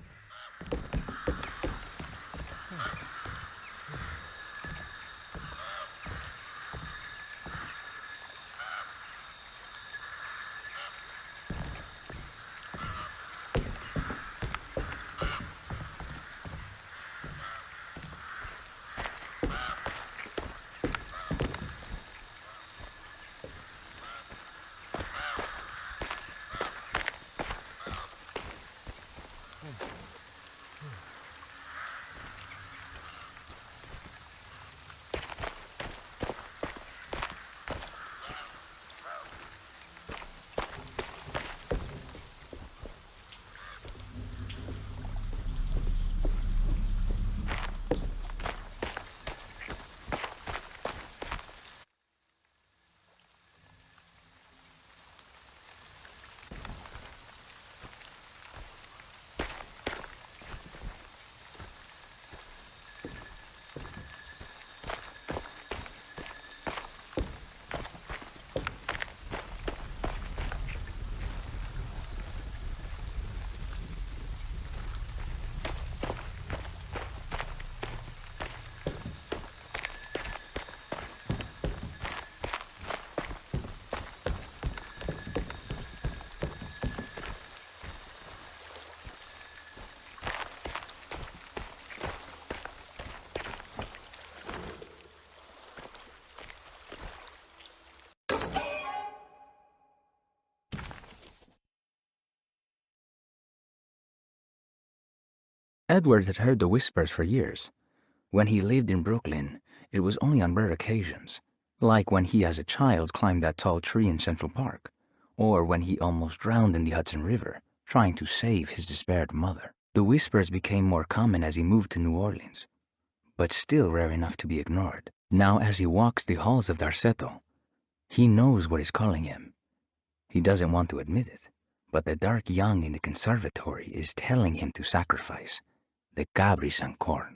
Edward had heard the whispers for years. When he lived in Brooklyn, it was only on rare occasions, like when he as a child climbed that tall tree in Central Park, or when he almost drowned in the Hudson River, trying to save his despaired mother. The whispers became more common as he moved to New Orleans, but still rare enough to be ignored. Now as he walks the halls of Derceto, he knows what is calling him. He doesn't want to admit it, but the dark young in the conservatory is telling him to sacrifice the Cabris and corn.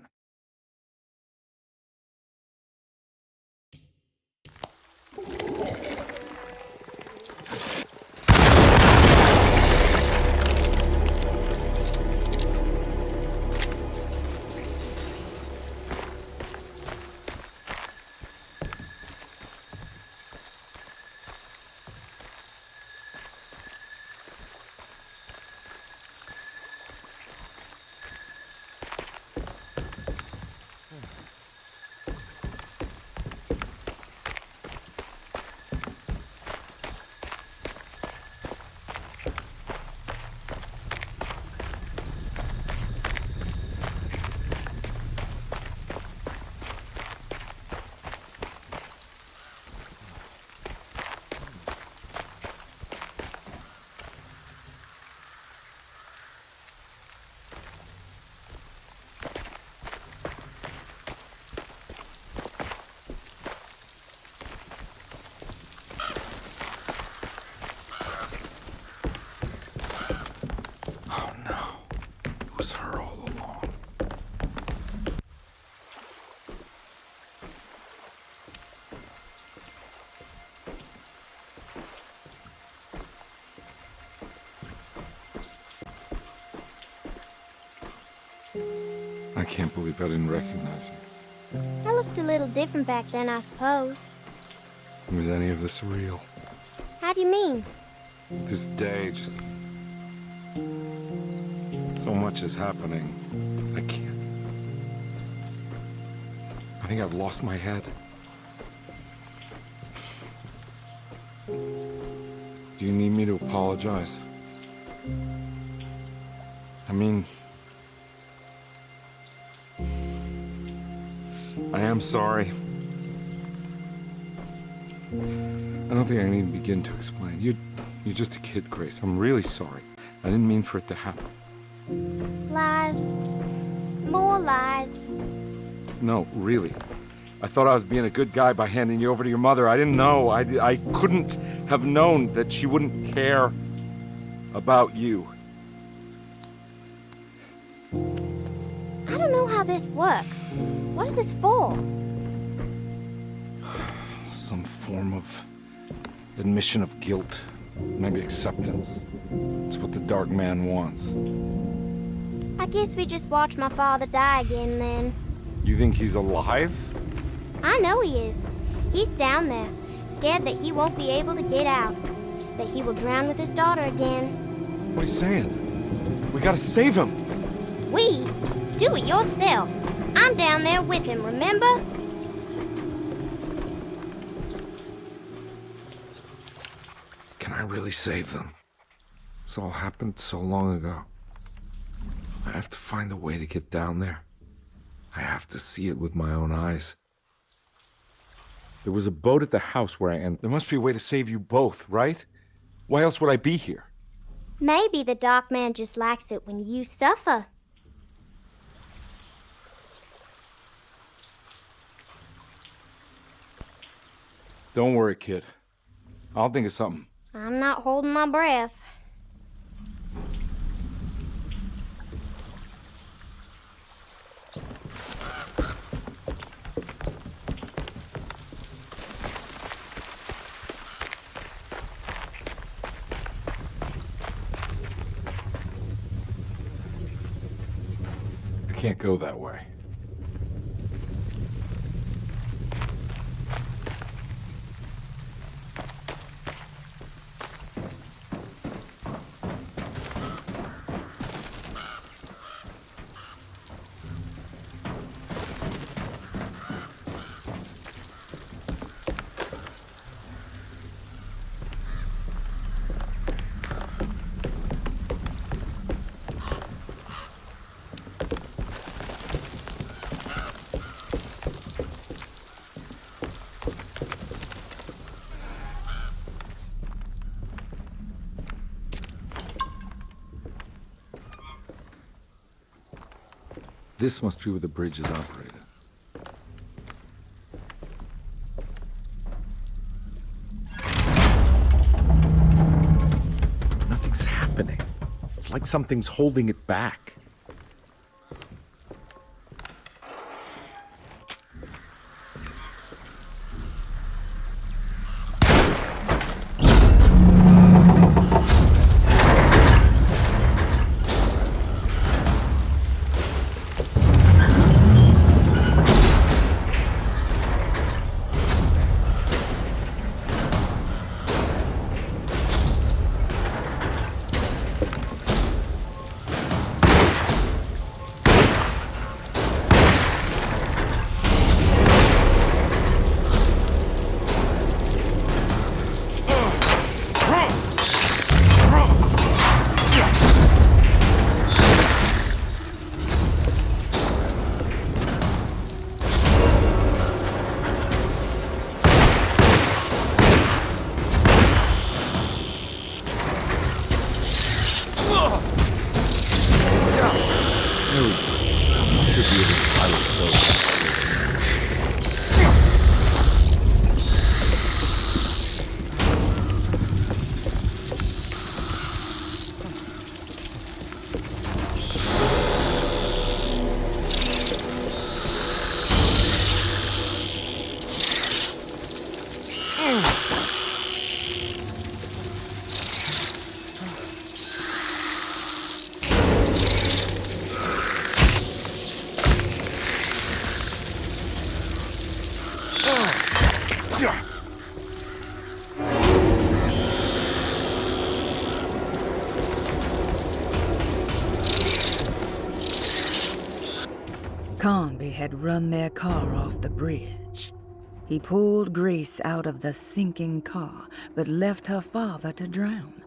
I can't believe I didn't recognize you. I looked a little different back then, I suppose. Was any of this real? How do you mean? This day, just... so much is happening. I can't... I think I've lost my head. Do you need me to apologize? I mean... I am sorry. I don't think I need to begin to explain. You're just a kid, Grace. I'm really sorry. I didn't mean for it to happen. Lies. More lies. No, really. I thought I was being a good guy by handing you over to your mother. I didn't know. I couldn't have known that she wouldn't care about you. I don't know how this works. What is this for? Some form of admission of guilt. Maybe acceptance. It's what the Dark Man wants. I guess we just watch my father die again then. You think he's alive? I know he is. He's down there, scared that he won't be able to get out. That he will drown with his daughter again. What are you saying? We gotta save him! We? Do it yourself. I'm down there with him, remember? Can I really save them? This all happened so long ago. I have to find a way to get down there. I have to see it with my own eyes. There was a boat at the house where I am. There must be a way to save you both, right? Why else would I be here? Maybe the Dark Man just likes it when you suffer. Don't worry, kid. I'll think of something. I'm not holding my breath. I can't go that way. This must be where the bridge is operated. Nothing's happening. It's like something's holding it back. Carnby had run their car off the bridge. He pulled Grace out of the sinking car, but left her father to drown.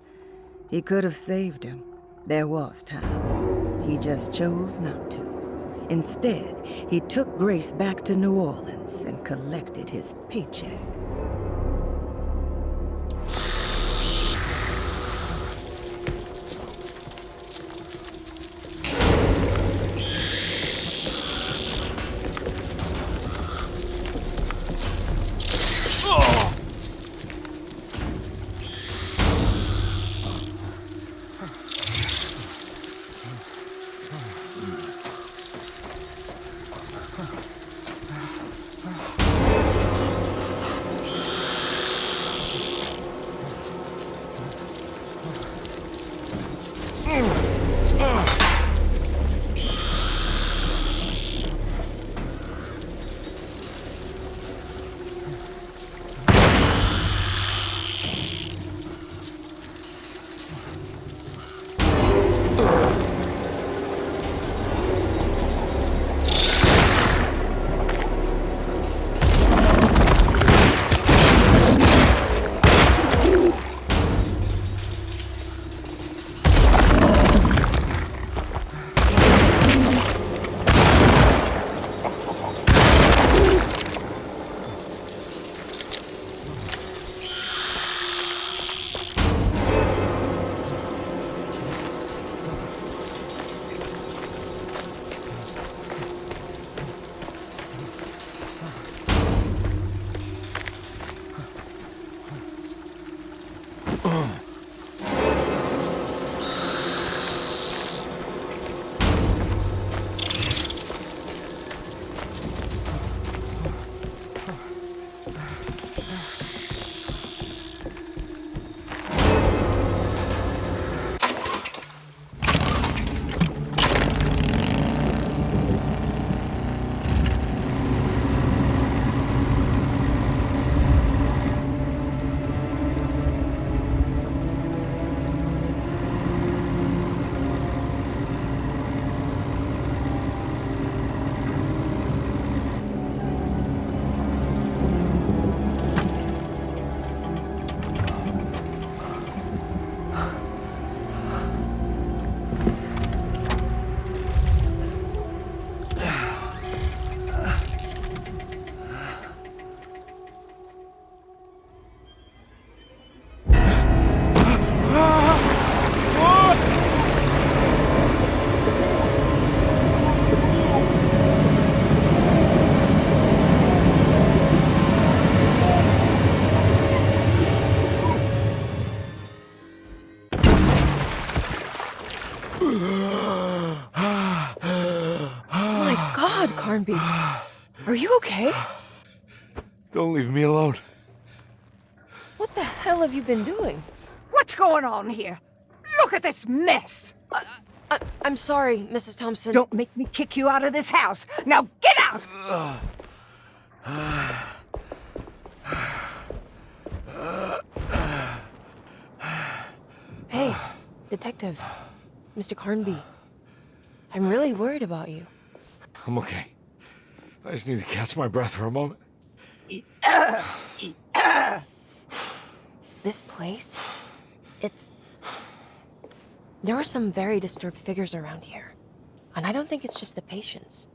He could have saved him. There was time. He just chose not to. Instead, he took Grace back to New Orleans and collected his paycheck. okay? Don't leave me alone. What the hell have you been doing? What's going on here? Look at this mess! I'm sorry, Mrs. Thompson. Don't make me kick you out of this house. Now get out! Hey, Detective. Mr. Carnby. I'm really worried about you. I'm okay. I just need to catch my breath for a moment. This place? There are some very disturbed figures around here. And I don't think it's just the patients.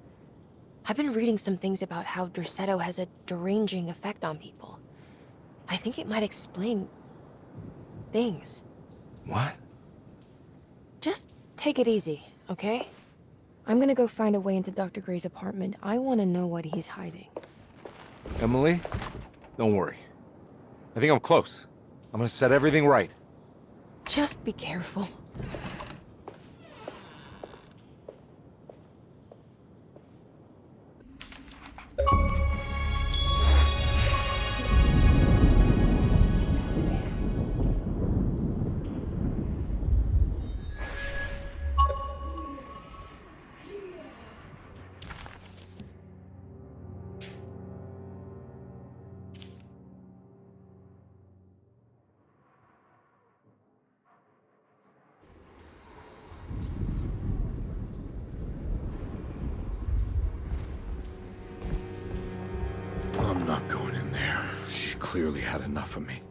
I've been reading some things about how Derceto has a deranging effect on people. I think it might explain... things. What? Just take it easy, okay? I'm gonna go find a way into Dr. Gray's apartment. I want to know what he's hiding. Emily, don't worry. I think I'm close. I'm gonna set everything right. Just be careful. I'm not going in there. She's clearly had enough of me.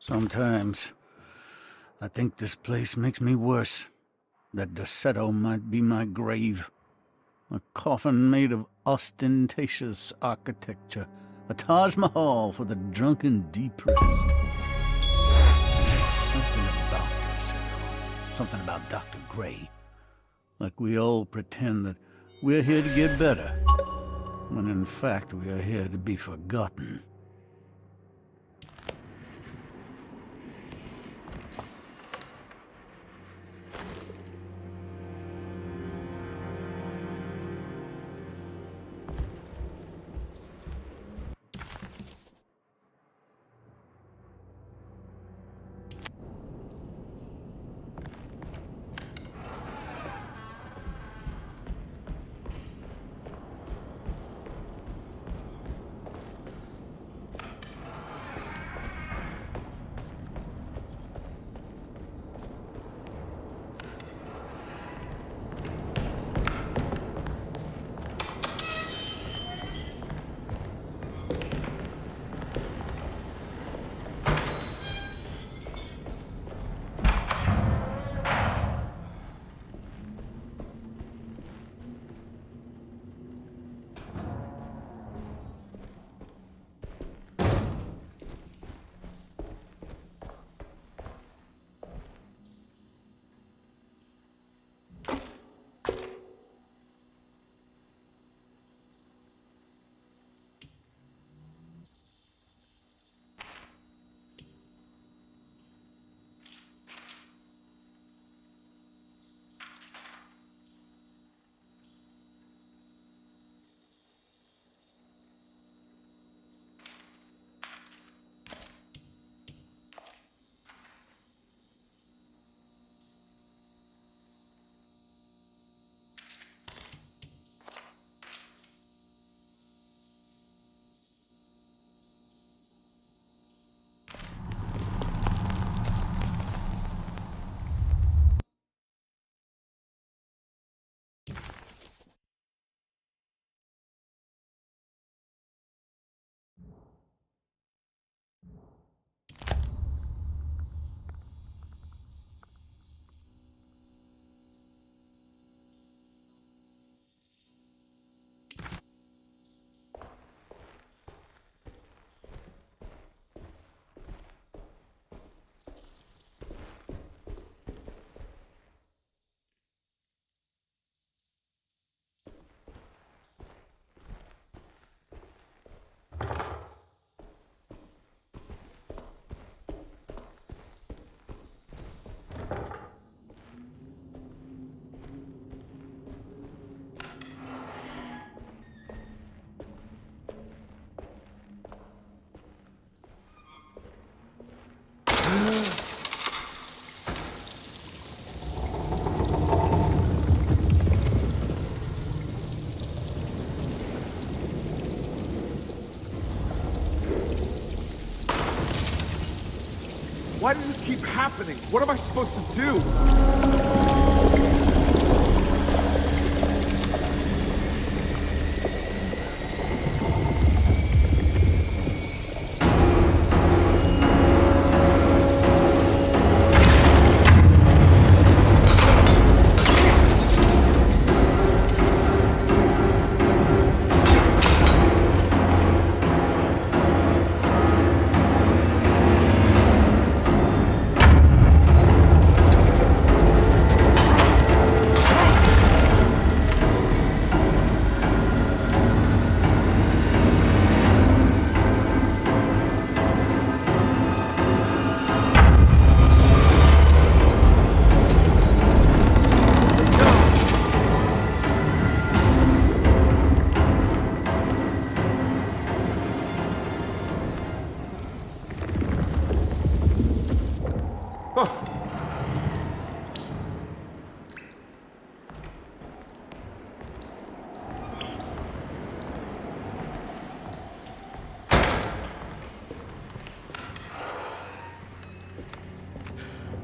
Sometimes, I think this place makes me worse. That Derceto might be my grave. A coffin made of ostentatious architecture. A Taj Mahal for the drunken depressed. There's something about Derceto. Something about Dr. Gray. Like we all pretend that we're here to get better. When in fact we are here to be forgotten. Why does this keep happening? What am I supposed to do?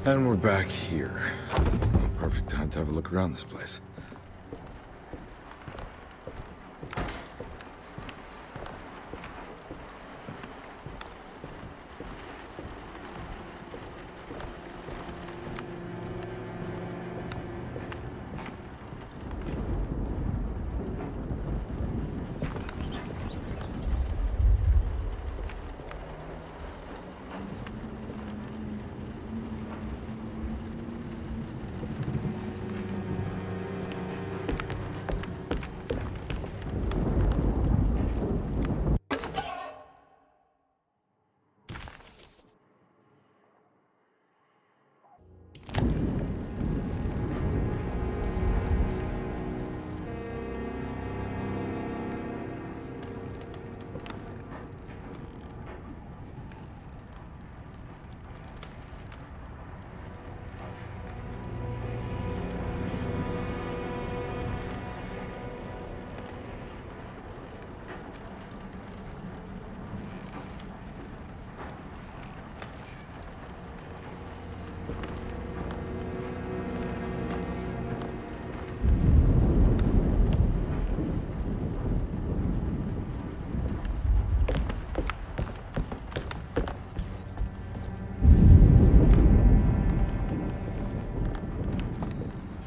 And we're back here. Perfect time to have a look around this place.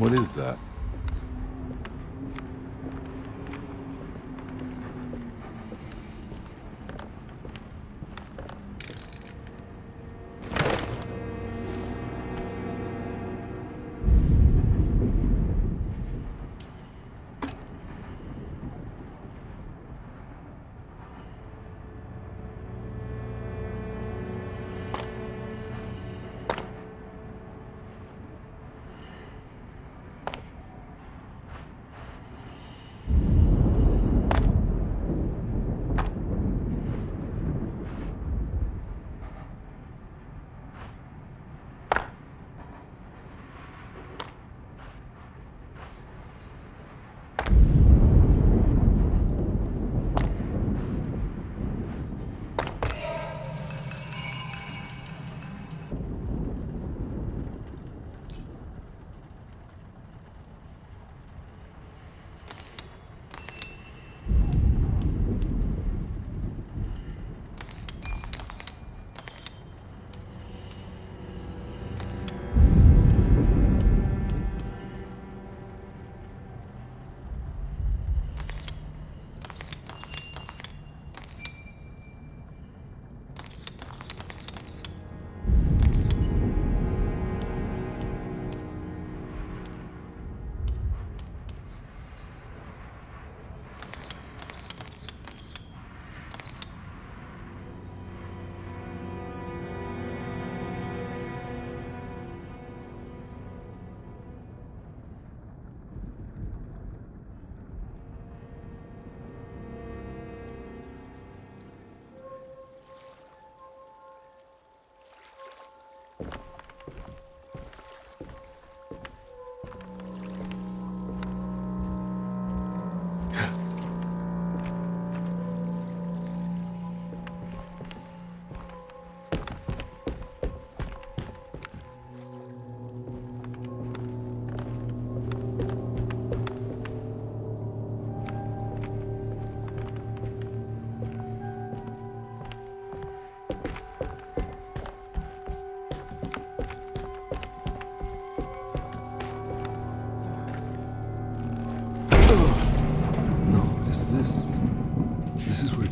What is that?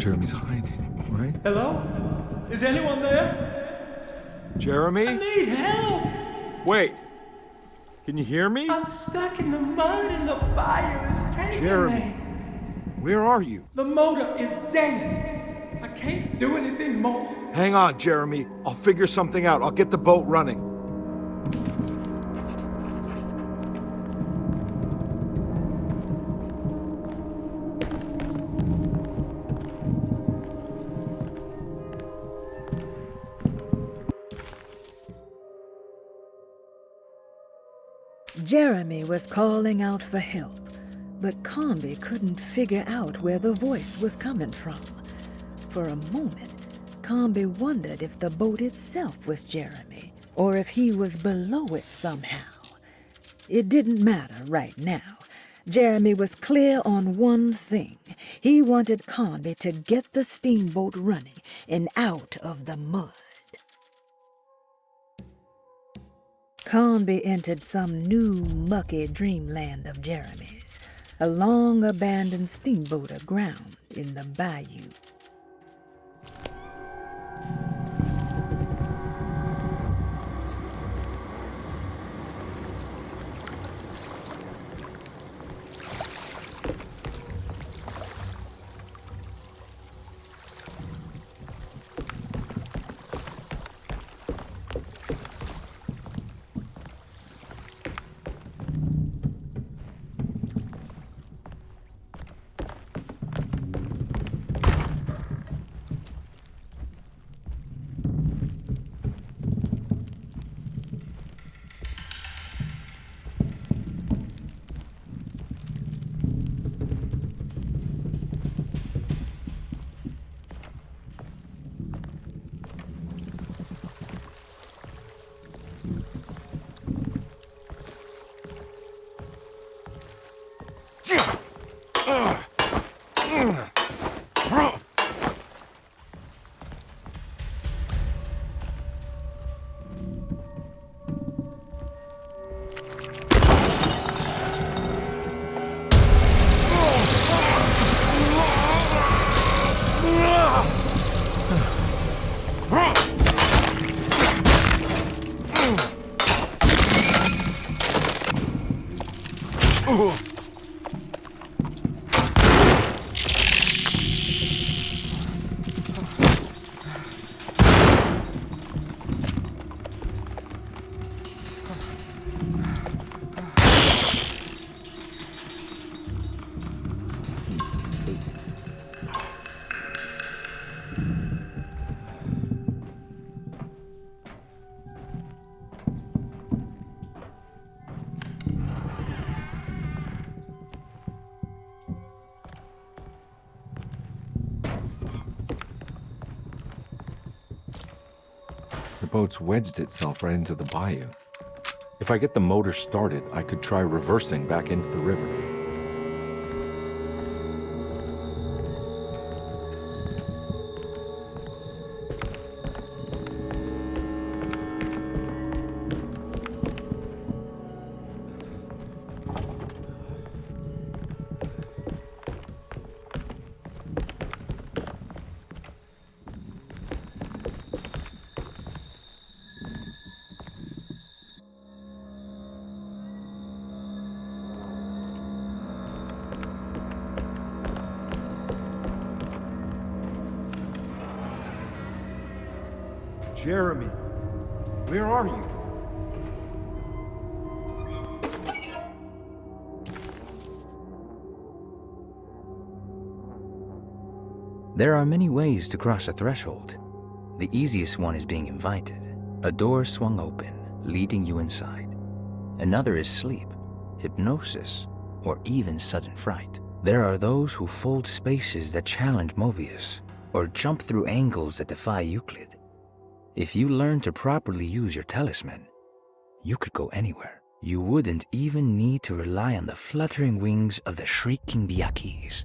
Jeremy's hiding, right? Hello? Is anyone there? Jeremy? I need help! Wait. Can you hear me? I'm stuck in the mud and the bayou is taking Jeremy, me. where are you? The motor is dead. I can't do anything more. Hang on, Jeremy. I'll figure something out. I'll get the boat running. Jeremy was calling out for help, but Carnby couldn't figure out where the voice was coming from. For a moment, Carnby wondered if the boat itself was Jeremy, or if he was below it somehow. It didn't matter right now. Jeremy was clear on one thing. He wanted Carnby to get the steamboat running and out of the mud. Carnby entered some new, mucky dreamland of Jeremy's, a long-abandoned steamboat aground in the bayou. The boat's wedged itself right into the bayou. If I get the motor started, I could try reversing back into the river. Jeremy, where are you? There are many ways to cross a threshold. The easiest one is being invited. A door swung open, leading you inside. Another is sleep, hypnosis, or even sudden fright. There are those who fold spaces that challenge Mobius, or jump through angles that defy Euclid. If you learn to properly use your talisman, you could go anywhere. You wouldn't even need to rely on the fluttering wings of the shrieking Byakis.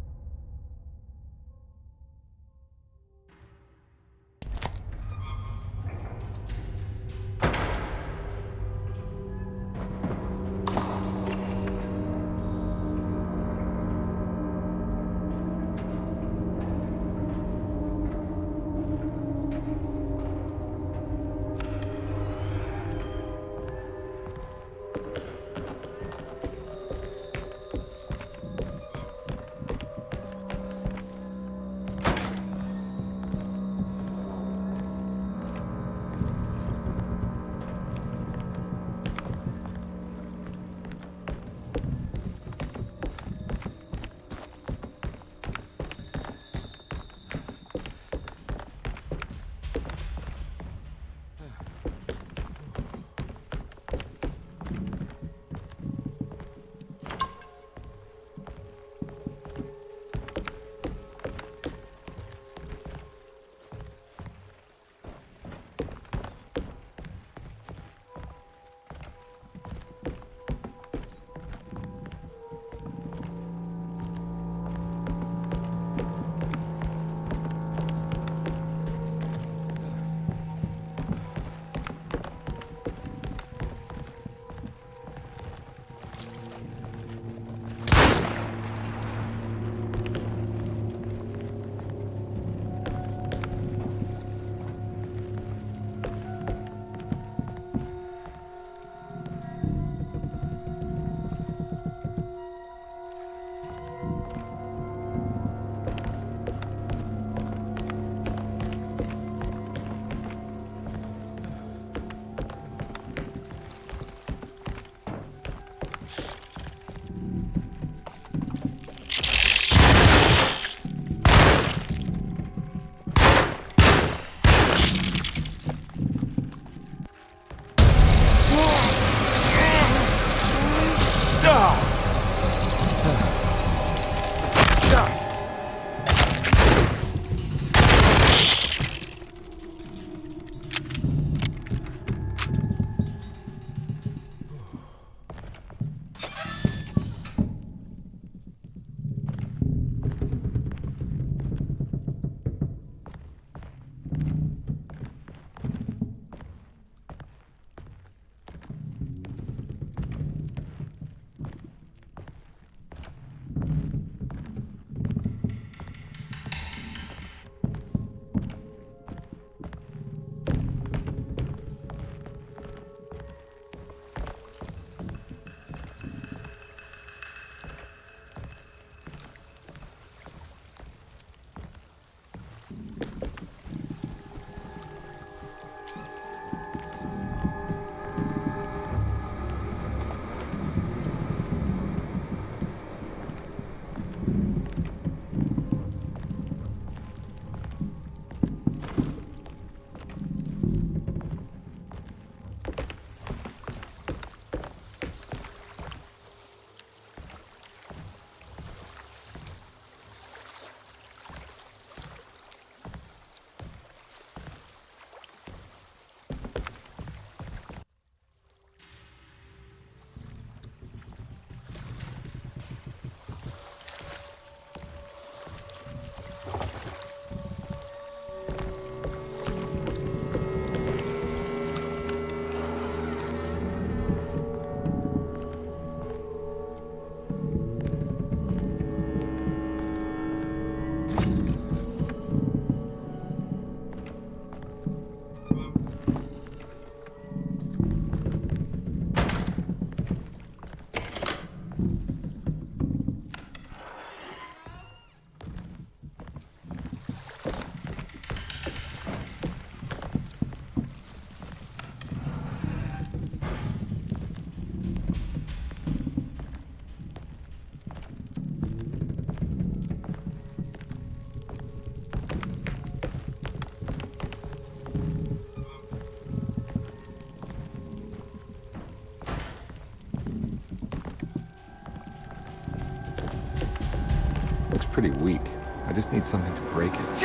pretty weak. I just need something to break it.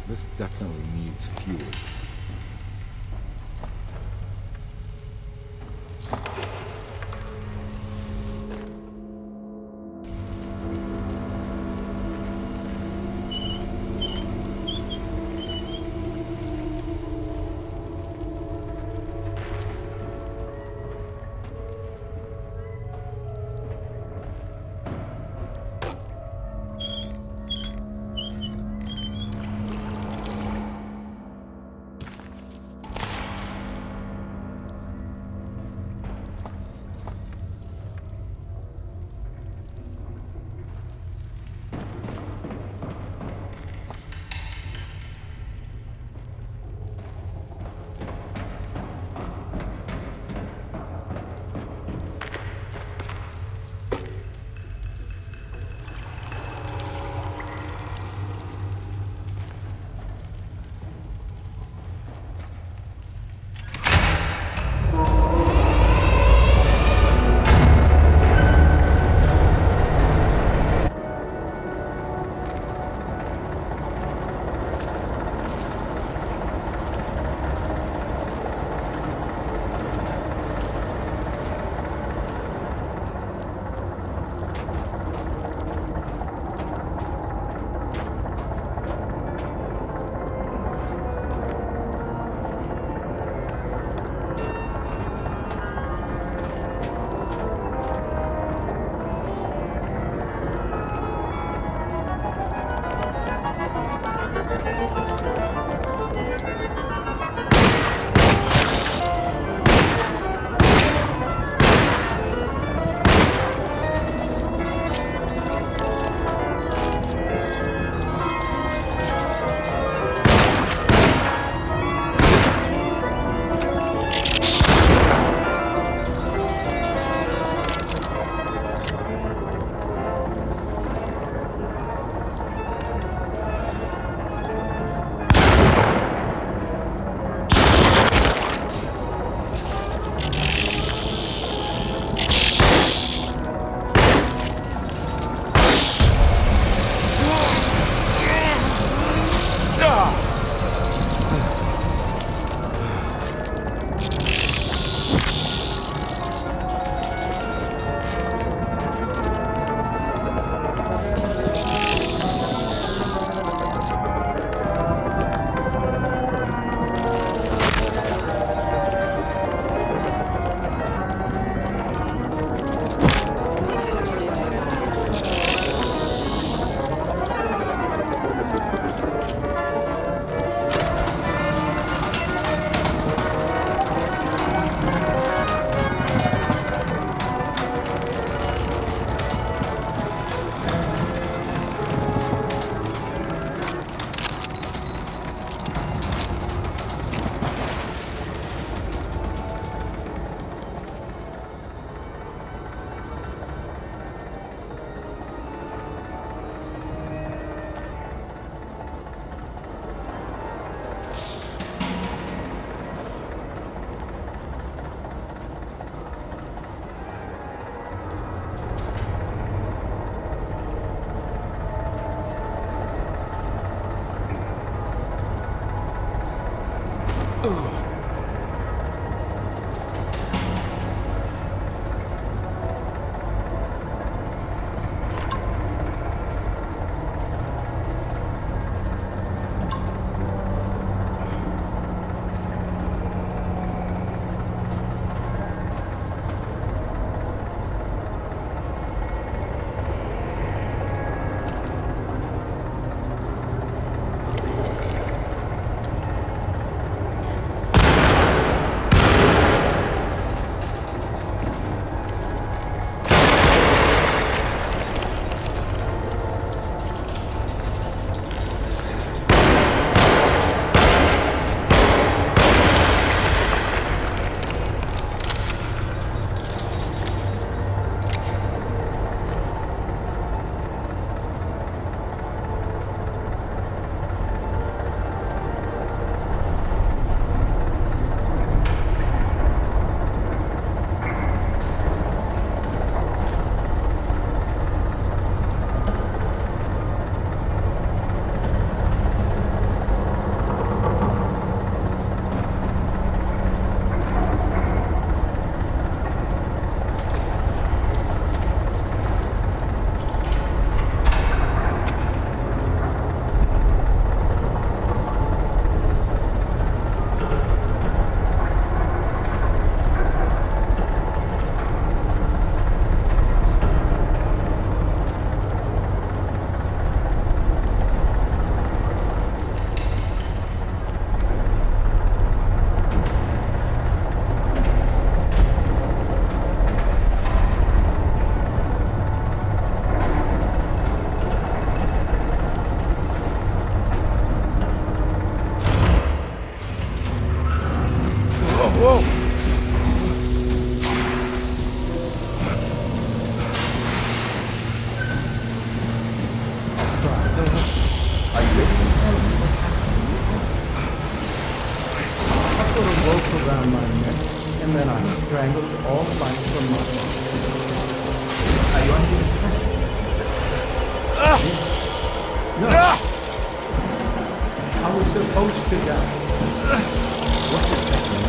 This definitely needs fuel. supposed to die. What does that mean?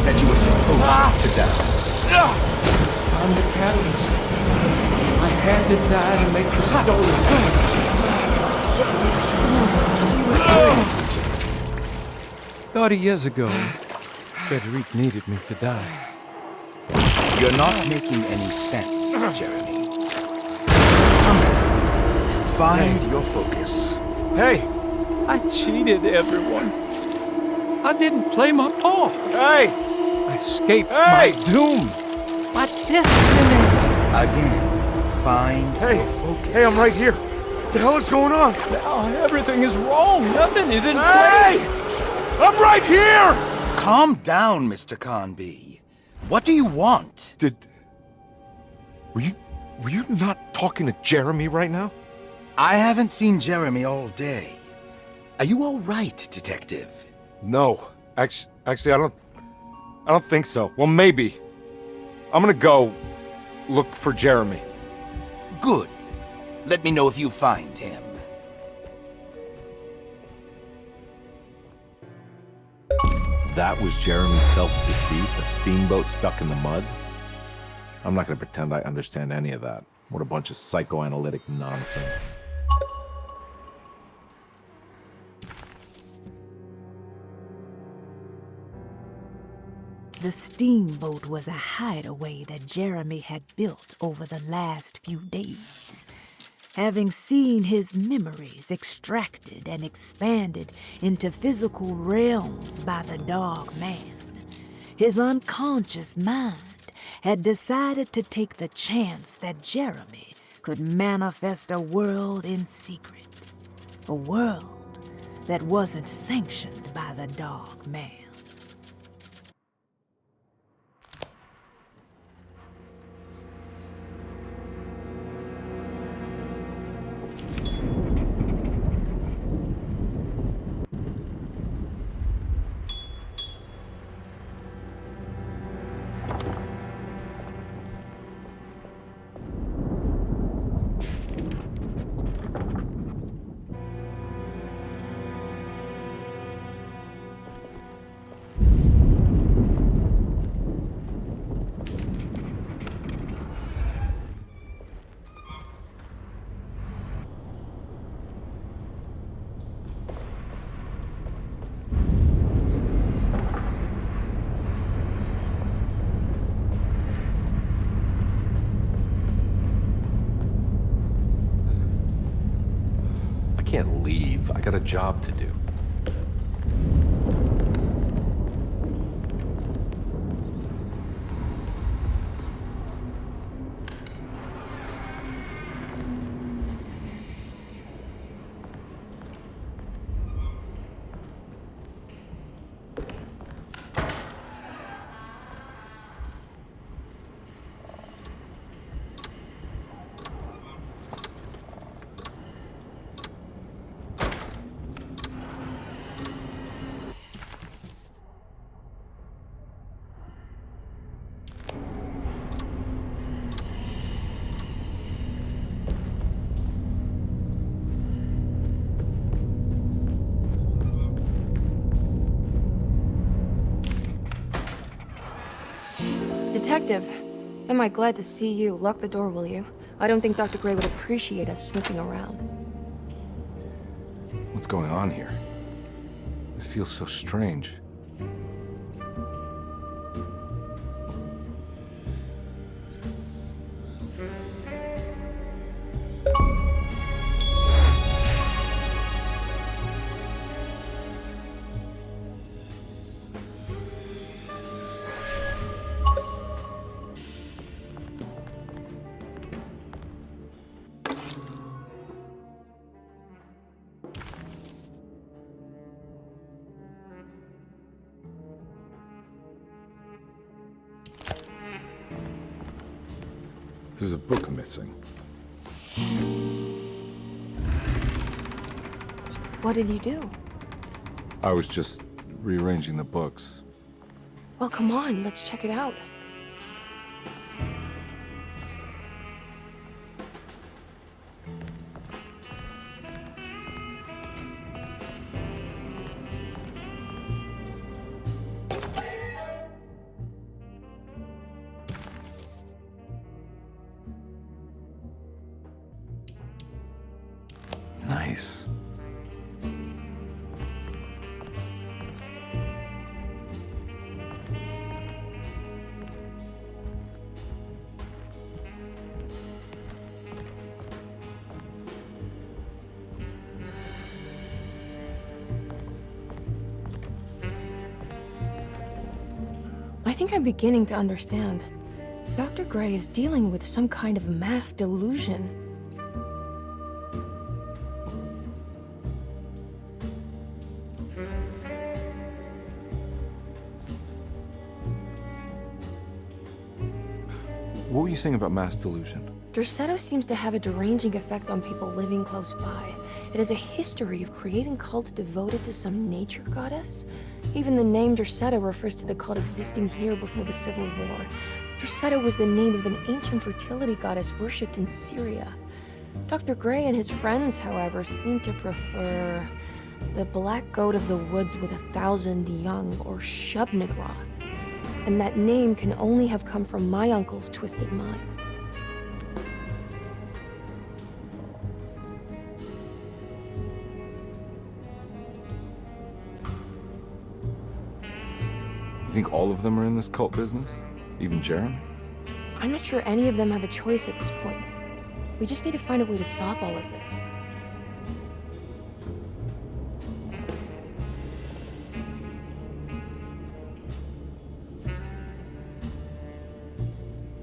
That you were supposed to die. I'm the catalyst. I had to die to make the story. 30 years ago, Frederic needed me to die. You're not making any sense, Jeremy. Come on. Find your focus. Hey, I cheated everyone. I didn't play my part. Hey! I escaped my doom, my destiny. Again, find your focus. Hey, I'm right here. What the hell is going on? Now everything is wrong. Nothing is in Hey! place. I'm right here! Calm down, Mr. Carnby. What do you want? Were you not talking to Jeremy right now? I haven't seen Jeremy all day. Are you all right, Detective? No. Actually, I don't think so. Well, maybe. I'm gonna go look for Jeremy. Good. Let me know if you find him. That was Jeremy's self-deceit, a steamboat stuck in the mud? I'm not gonna pretend I understand any of that. What a bunch of psychoanalytic nonsense. The steamboat was a hideaway that Jeremy had built over the last few days. Having seen his memories extracted and expanded into physical realms by the Dark Man, his unconscious mind had decided to take the chance that Jeremy could manifest a world in secret. A world that wasn't sanctioned by the Dark Man. I can't leave. I got a job to do. Detective, am I glad to see you. Lock the door, will you? I don't think Dr. Gray would appreciate us snooping around. What's going on here? This feels so strange. There's a book missing. What did you do? I was just rearranging the books. Well, come on, let's check it out. Nice. I think I'm beginning to understand. Dr. Gray is dealing with some kind of mass delusion. What were you saying about mass delusion? Derceto seems to have a deranging effect on people living close by. It has a history of creating cults devoted to some nature goddess. Even the name Derceto refers to the cult existing here before the Civil War. Derceto was the name of an ancient fertility goddess worshipped in Syria. Dr. Gray and his friends, however, seem to prefer the black goat of the woods with 1,000 young, or Shub-Niggurath. And that name can only have come from my uncle's twisted mind. You think all of them are in this cult business? Even Jeremy? I'm not sure any of them have a choice at this point. We just need to find a way to stop all of this.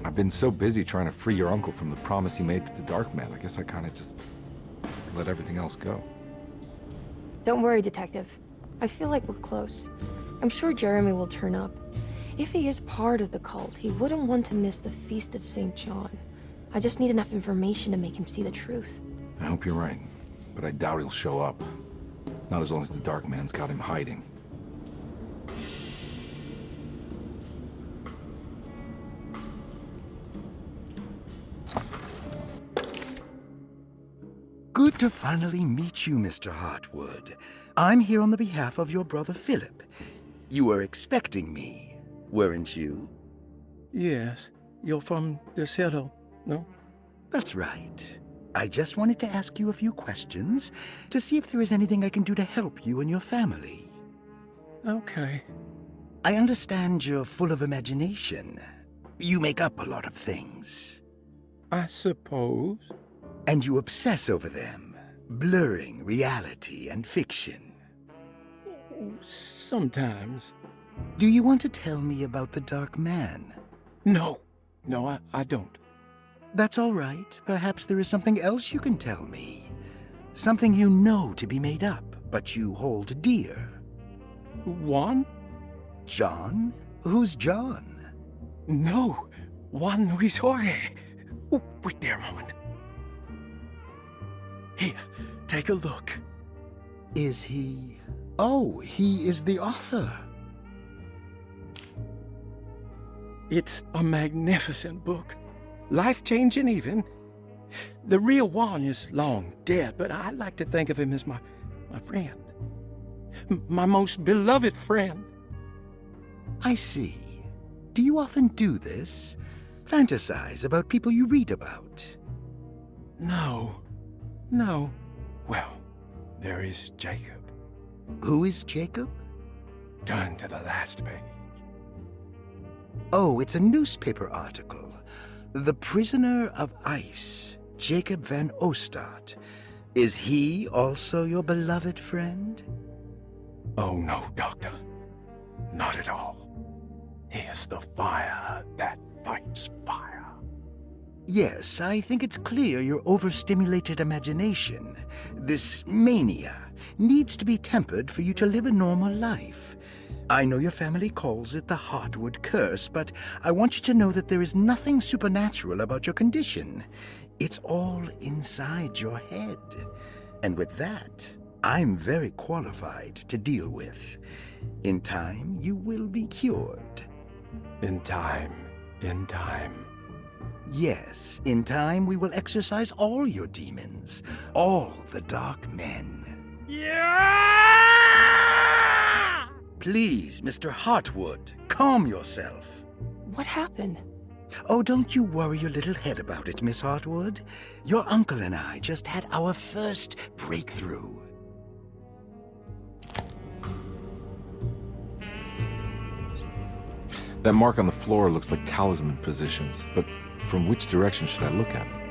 I've been so busy trying to free your uncle from the promise he made to the Dark Man. I guess I kind of just let everything else go. Don't worry, Detective. I feel like we're close. I'm sure Jeremy will turn up. If he is part of the cult, he wouldn't want to miss the Feast of St. John. I just need enough information to make him see the truth. I hope you're right, but I doubt he'll show up. Not as long as the Dark Man's got him hiding. Good to finally meet you, Mr. Hartwood. I'm here on the behalf of your brother Philip. You were expecting me, weren't you? Yes. You're from Derceto, no? That's right. I just wanted to ask you a few questions to see if there is anything I can do to help you and your family. Okay. I understand you're full of imagination. You make up a lot of things. I suppose. And you obsess over them, blurring reality and fiction. Sometimes. Do you want to tell me about the Dark Man? No. No, I don't. That's all right. Perhaps there is something else you can tell me. Something you know to be made up, but you hold dear. Juan? John? Who's John? No. Juan Luis Jorge. Oh, wait there a moment. Here, take a look. Is he... Oh, he is the author. It's a magnificent book. Life-changing even. The real Juan is long dead, but I like to think of him as my friend. My most beloved friend. I see. Do you often do this? Fantasize about people you read about? No. Well, there is Jacob. Who is Jacob? Turn to the last page. Oh, it's a newspaper article. The Prisoner of Ice, Jacob van Oostad. Is he also your beloved friend? Oh, no, Doctor. Not at all. He is the fire that fights fire. Yes, I think it's clear your overstimulated imagination, this mania, needs to be tempered for you to live a normal life. I know your family calls it the Hartwood Curse, but I want you to know that there is nothing supernatural about your condition. It's all inside your head. And with that, I'm very qualified to deal with. In time, you will be cured. In time. Yes, in time we will exorcise all your demons, all the dark men. Yeah! Please, Mr. Hartwood, calm yourself. What happened? Oh, don't you worry your little head about it, Miss Hartwood. Your uncle and I just had our first breakthrough. That mark on the floor looks like talisman positions, but from which direction should I look at it?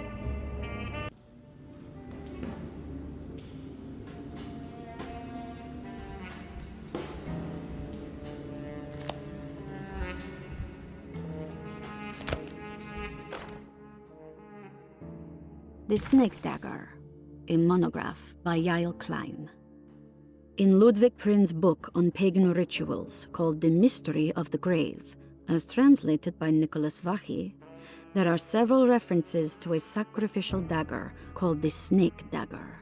The Snake Dagger, a monograph by Yael Klein. In Ludwig Prin's book on pagan rituals called The Mystery of the Grave, as translated by Nicholas Vachy, there are several references to a sacrificial dagger called the Snake Dagger.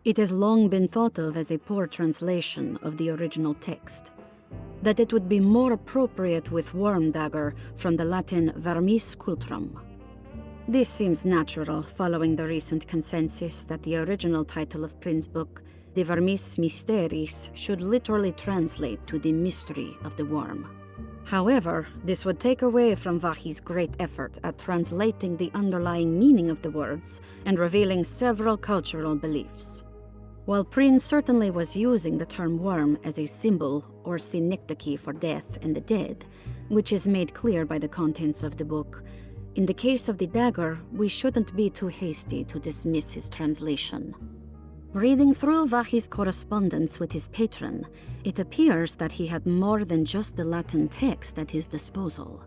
It has long been thought of as a poor translation of the original text, that it would be more appropriate with worm dagger from the Latin vermis cultrum. This seems natural following the recent consensus that the original title of Prin's book, De Vermis Mysteris, should literally translate to the mystery of the worm. However, this would take away from Vachy's great effort at translating the underlying meaning of the words and revealing several cultural beliefs. While Prin certainly was using the term worm as a symbol or synecdoche for death and the dead, which is made clear by the contents of the book, in the case of the dagger, we shouldn't be too hasty to dismiss his translation. Reading through Vachy's correspondence with his patron, it appears that he had more than just the Latin text at his disposal.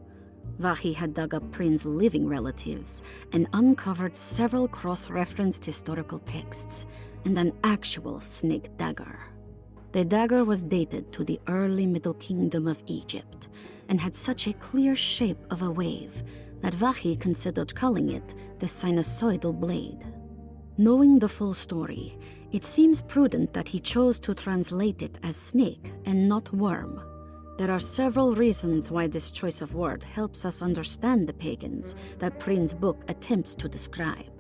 Vachy had dug up Prin's living relatives and uncovered several cross-referenced historical texts and an actual snake dagger. The dagger was dated to the early Middle Kingdom of Egypt and had such a clear shape of a wave that Vachy considered calling it the sinusoidal blade. Knowing the full story, it seems prudent that he chose to translate it as snake and not worm. There are several reasons why this choice of word helps us understand the pagans that Prin's book attempts to describe.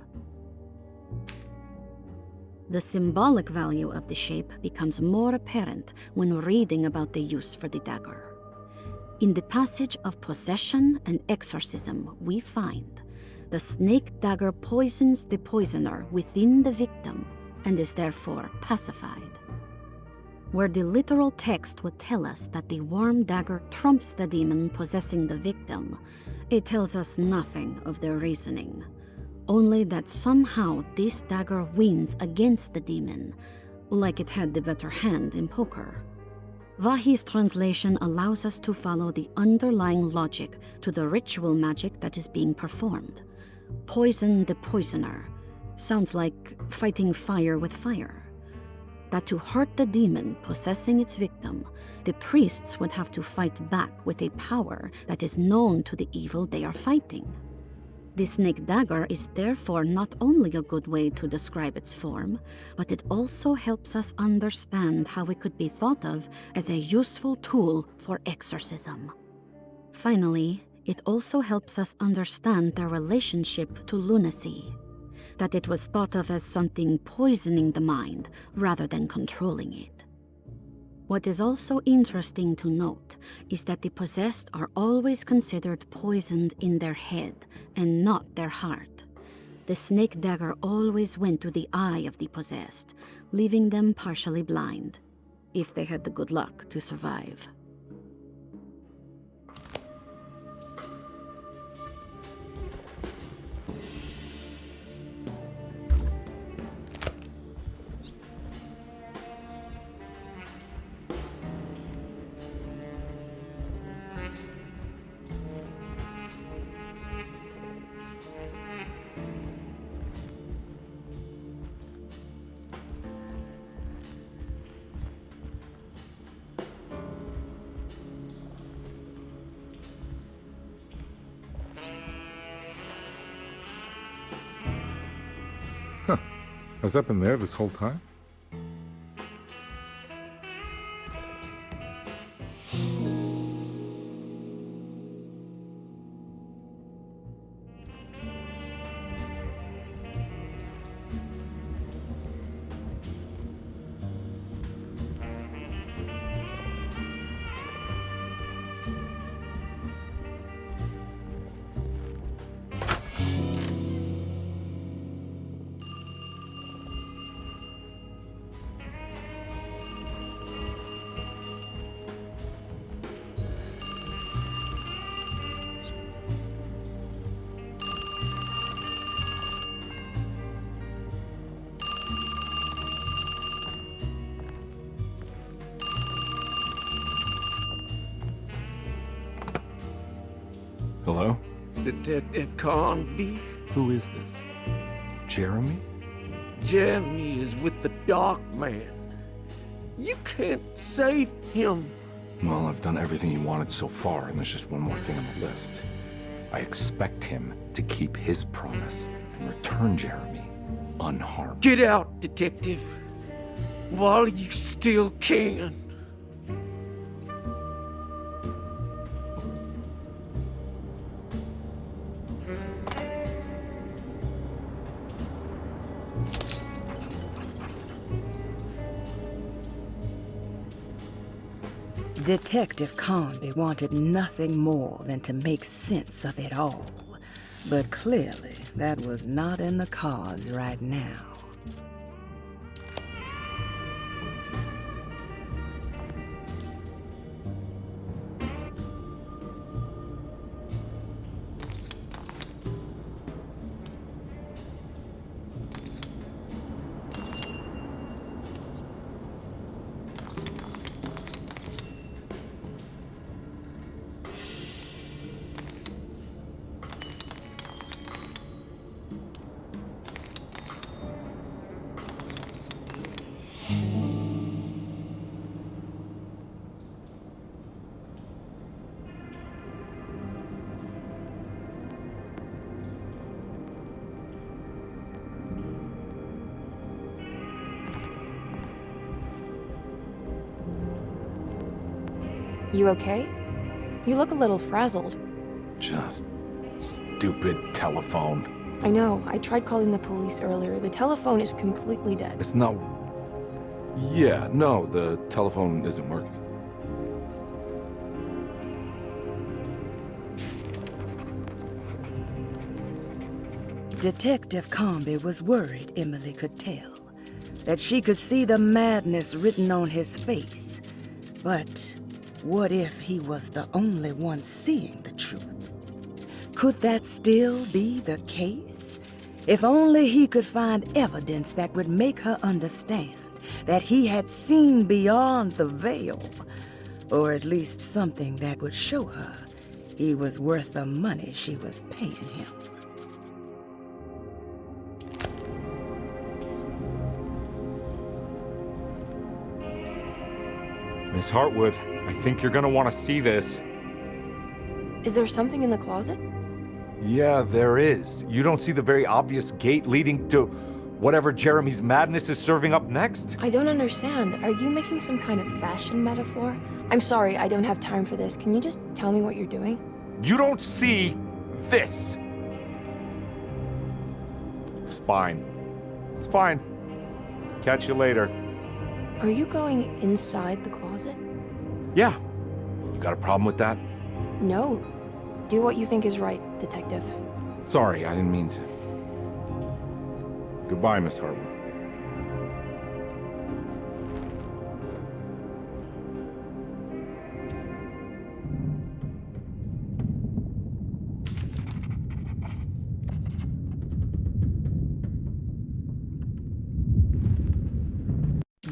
The symbolic value of the shape becomes more apparent when reading about the use for the dagger. In the passage of possession and exorcism, we find the snake dagger poisons the poisoner within the victim and is therefore pacified. Where the literal text would tell us that the worm dagger trumps the demon possessing the victim, it tells us nothing of their reasoning, only that somehow this dagger wins against the demon, like it had the better hand in poker. Vachy's translation allows us to follow the underlying logic to the ritual magic that is being performed. Poison the poisoner sounds like fighting fire with fire. That to hurt the demon possessing its victim, the priests would have to fight back with a power that is known to the evil they are fighting. The snake dagger is therefore not only a good way to describe its form, but it also helps us understand how it could be thought of as a useful tool for exorcism. Finally, it also helps us understand their relationship to lunacy, that it was thought of as something poisoning the mind rather than controlling it. What is also interesting to note is that the possessed are always considered poisoned in their head and not their heart. The snake dagger always went to the eye of the possessed, leaving them partially blind, if they had the good luck to survive. Has that been there this whole time? Detective Carnby. Who is this? Jeremy? Jeremy is with the Dark Man. You can't save him. Well, I've done everything he wanted so far, and there's just one more thing on the list. I expect him to keep his promise and return Jeremy unharmed. Get out, Detective, while you still can. Detective Carnby wanted nothing more than to make sense of it all. But clearly, that was not in the cards right now. You okay? You look a little frazzled. Just stupid telephone. I know. I tried calling the police earlier. The telephone is completely dead. It's not... Yeah, no, the telephone isn't working. Detective Carnby was worried Emily could tell, that she could see the madness written on his face. But what if he was the only one seeing the truth? Could that still be the case? If only he could find evidence that would make her understand that he had seen beyond the veil, or at least something that would show her he was worth the money she was paying him. Miss Hartwood, I think you're gonna want to see this. Is there something in the closet? Yeah, there is. You don't see the very obvious gate leading to whatever Jeremy's madness is serving up next? I don't understand. Are you making some kind of fashion metaphor? I'm sorry, I don't have time for this. Can you just tell me what you're doing? You don't see this! It's fine. It's fine. Catch you later. Are you going inside the closet? Yeah. You got a problem with that? No. Do what you think is right, Detective. Sorry, I didn't mean to. Goodbye, Miss Hartwood.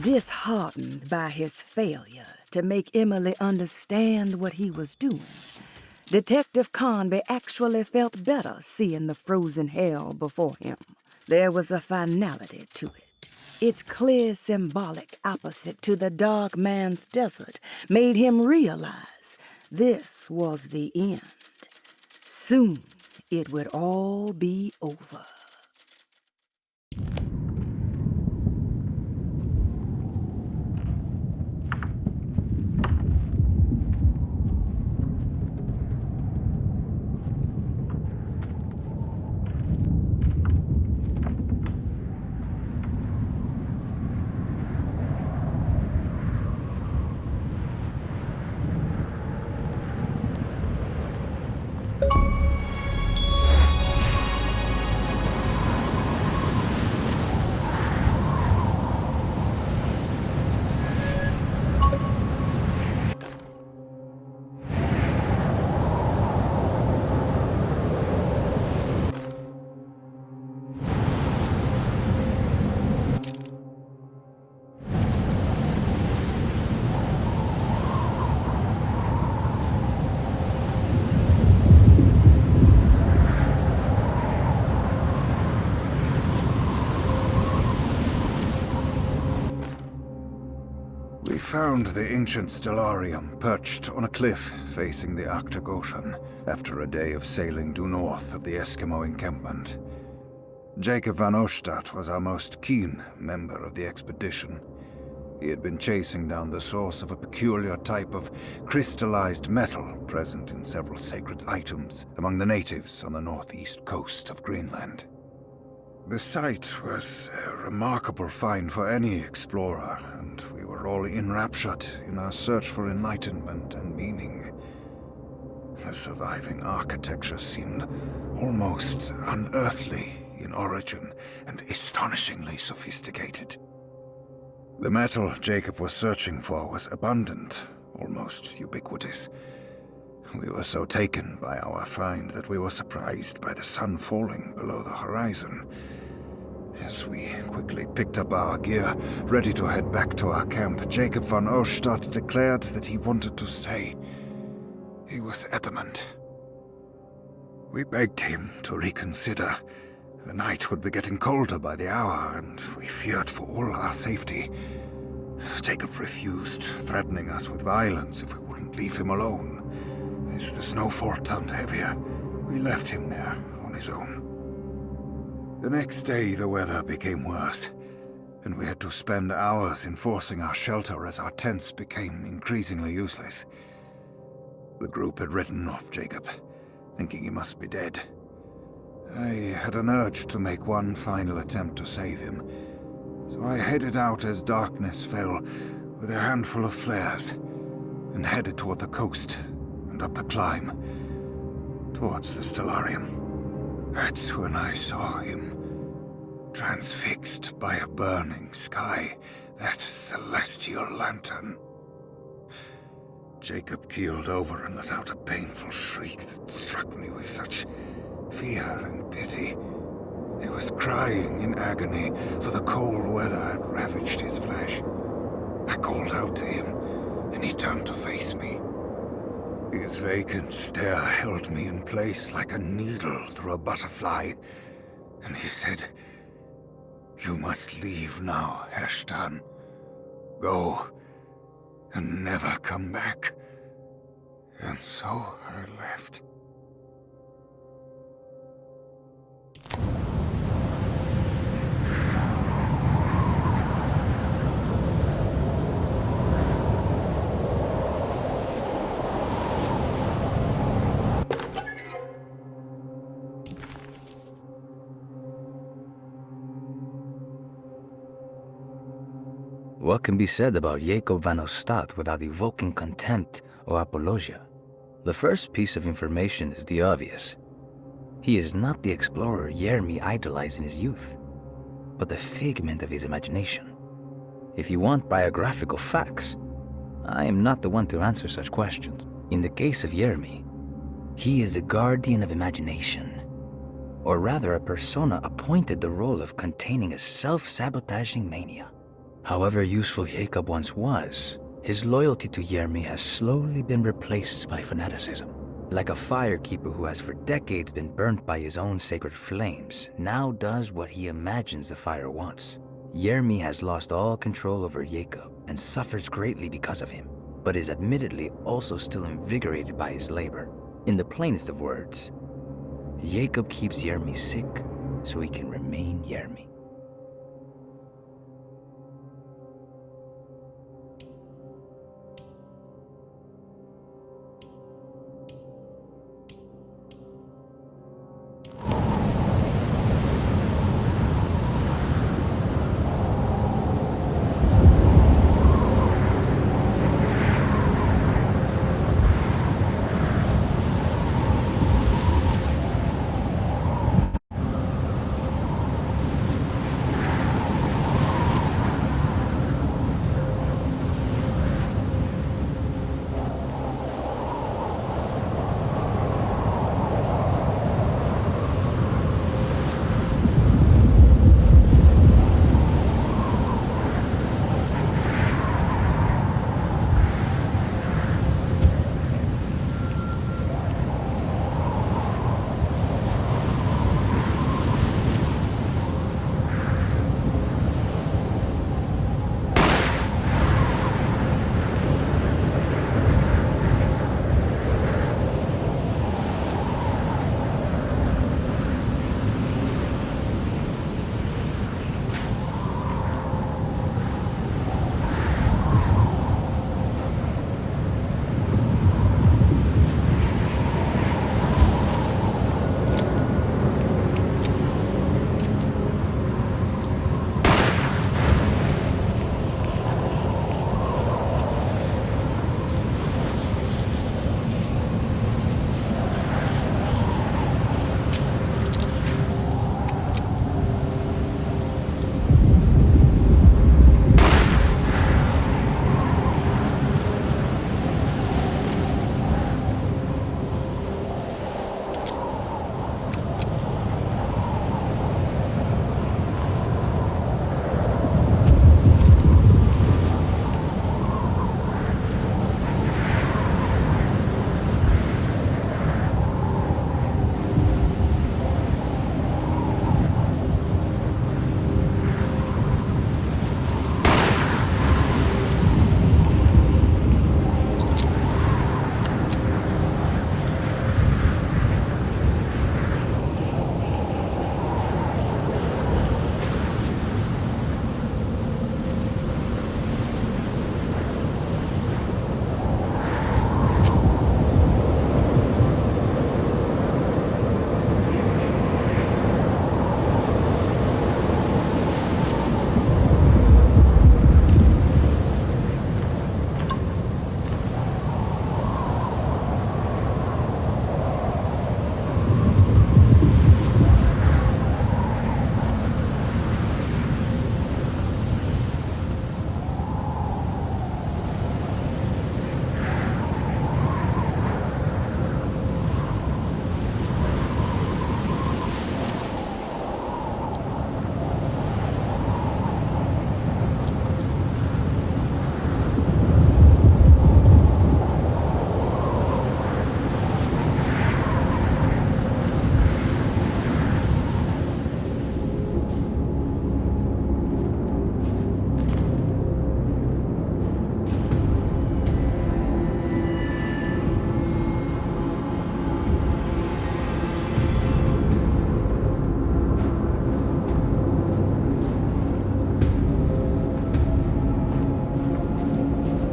Disheartened by his failure to make Emily understand what he was doing, Detective Carnby actually felt better seeing the frozen hell before him. There was a finality to it. Its clear symbolic opposite to the Dark Man's desert made him realize this was the end. Soon it would all be over. found the ancient stellarium perched on a cliff facing the Arctic Ocean after a day of sailing due north of the Eskimo encampment. Jacob van Oostad was our most keen member of the expedition. He had been chasing down the source of a peculiar type of crystallized metal present in several sacred items among the natives on the northeast coast of Greenland. The site was a remarkable find for any explorer, and we were all enraptured in our search for enlightenment and meaning. The surviving architecture seemed almost unearthly in origin and astonishingly sophisticated. The metal Jacob was searching for was abundant, almost ubiquitous. We were so taken by our find that we were surprised by the sun falling below the horizon. As we quickly picked up our gear, ready to head back to our camp, Jacob van Oostad declared that he wanted to stay. He was adamant. We begged him to reconsider. The night would be getting colder by the hour, and we feared for all our safety. Jacob refused, threatening us with violence if we wouldn't leave him alone. As the snowfall turned heavier, we left him there on his own. The next day, the weather became worse, and we had to spend hours enforcing our shelter as our tents became increasingly useless. The group had written off Jacob, thinking he must be dead. I had an urge to make one final attempt to save him, so I headed out as darkness fell with a handful of flares and headed toward the coast and up the climb towards the stellarium. That's when I saw him, transfixed by a burning sky, that celestial lantern. Jacob keeled over and let out a painful shriek that struck me with such fear and pity. He was crying in agony, for the cold weather had ravaged his flesh. I called out to him, and he turned to face me. His vacant stare held me in place like a needle through a butterfly, and he said, "You must leave now, Ashtan. Go, and never come back." And so I left. What can be said about Jacob van Oostad without evoking contempt or apologia? The first piece of information is the obvious. He is not the explorer Jeremy idolized in his youth, but the figment of his imagination. If you want biographical facts, I am not the one to answer such questions. In the case of Jeremy, he is a guardian of imagination, or rather a persona appointed the role of containing a self-sabotaging mania. However useful Jacob once was, his loyalty to Jeremy has slowly been replaced by fanaticism. Like a firekeeper who has for decades been burnt by his own sacred flames, now does what he imagines the fire wants. Jeremy has lost all control over Jacob and suffers greatly because of him, but is admittedly also still invigorated by his labor. In the plainest of words, Jacob keeps Jeremy sick so he can remain Jeremy.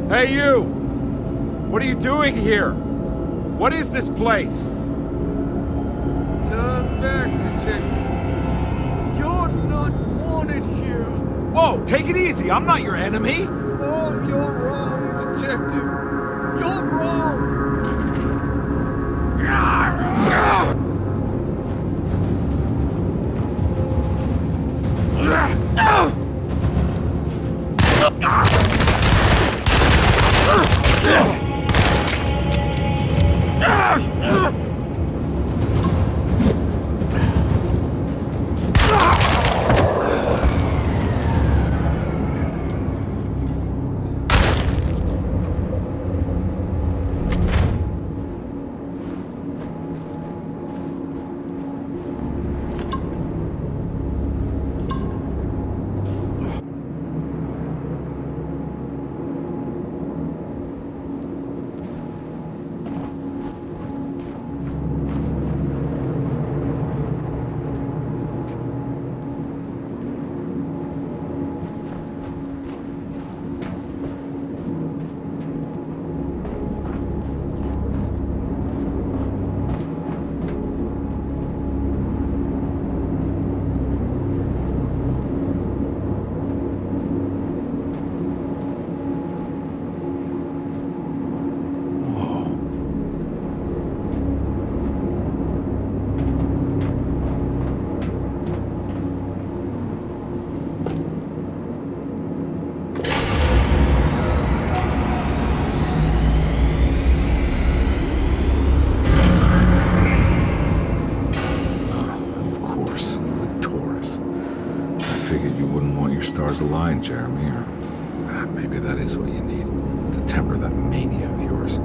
Hey, you! What are you doing here? What is this place? Turn back, Detective. You're not wanted here. Whoa, take it easy. I'm not your enemy. Oh, you're wrong, Detective. You're wrong. Stars align, Jeremy, or maybe that is what you need to temper that mania of yours.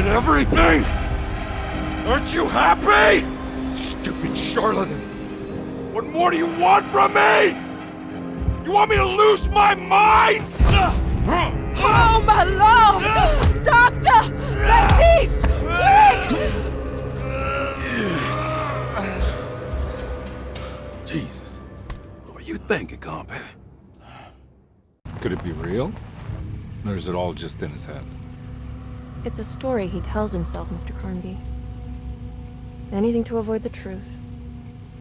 everything? Aren't you happy? Stupid charlatan. What more do you want from me? You want me to lose my mind? Oh, my lord! Doctor! Baptiste! Quick! Jesus. What are you thinking, Carnby? Could it be real? Or is it all just in his head? It's a story he tells himself, Mr. Carnby. Anything to avoid the truth.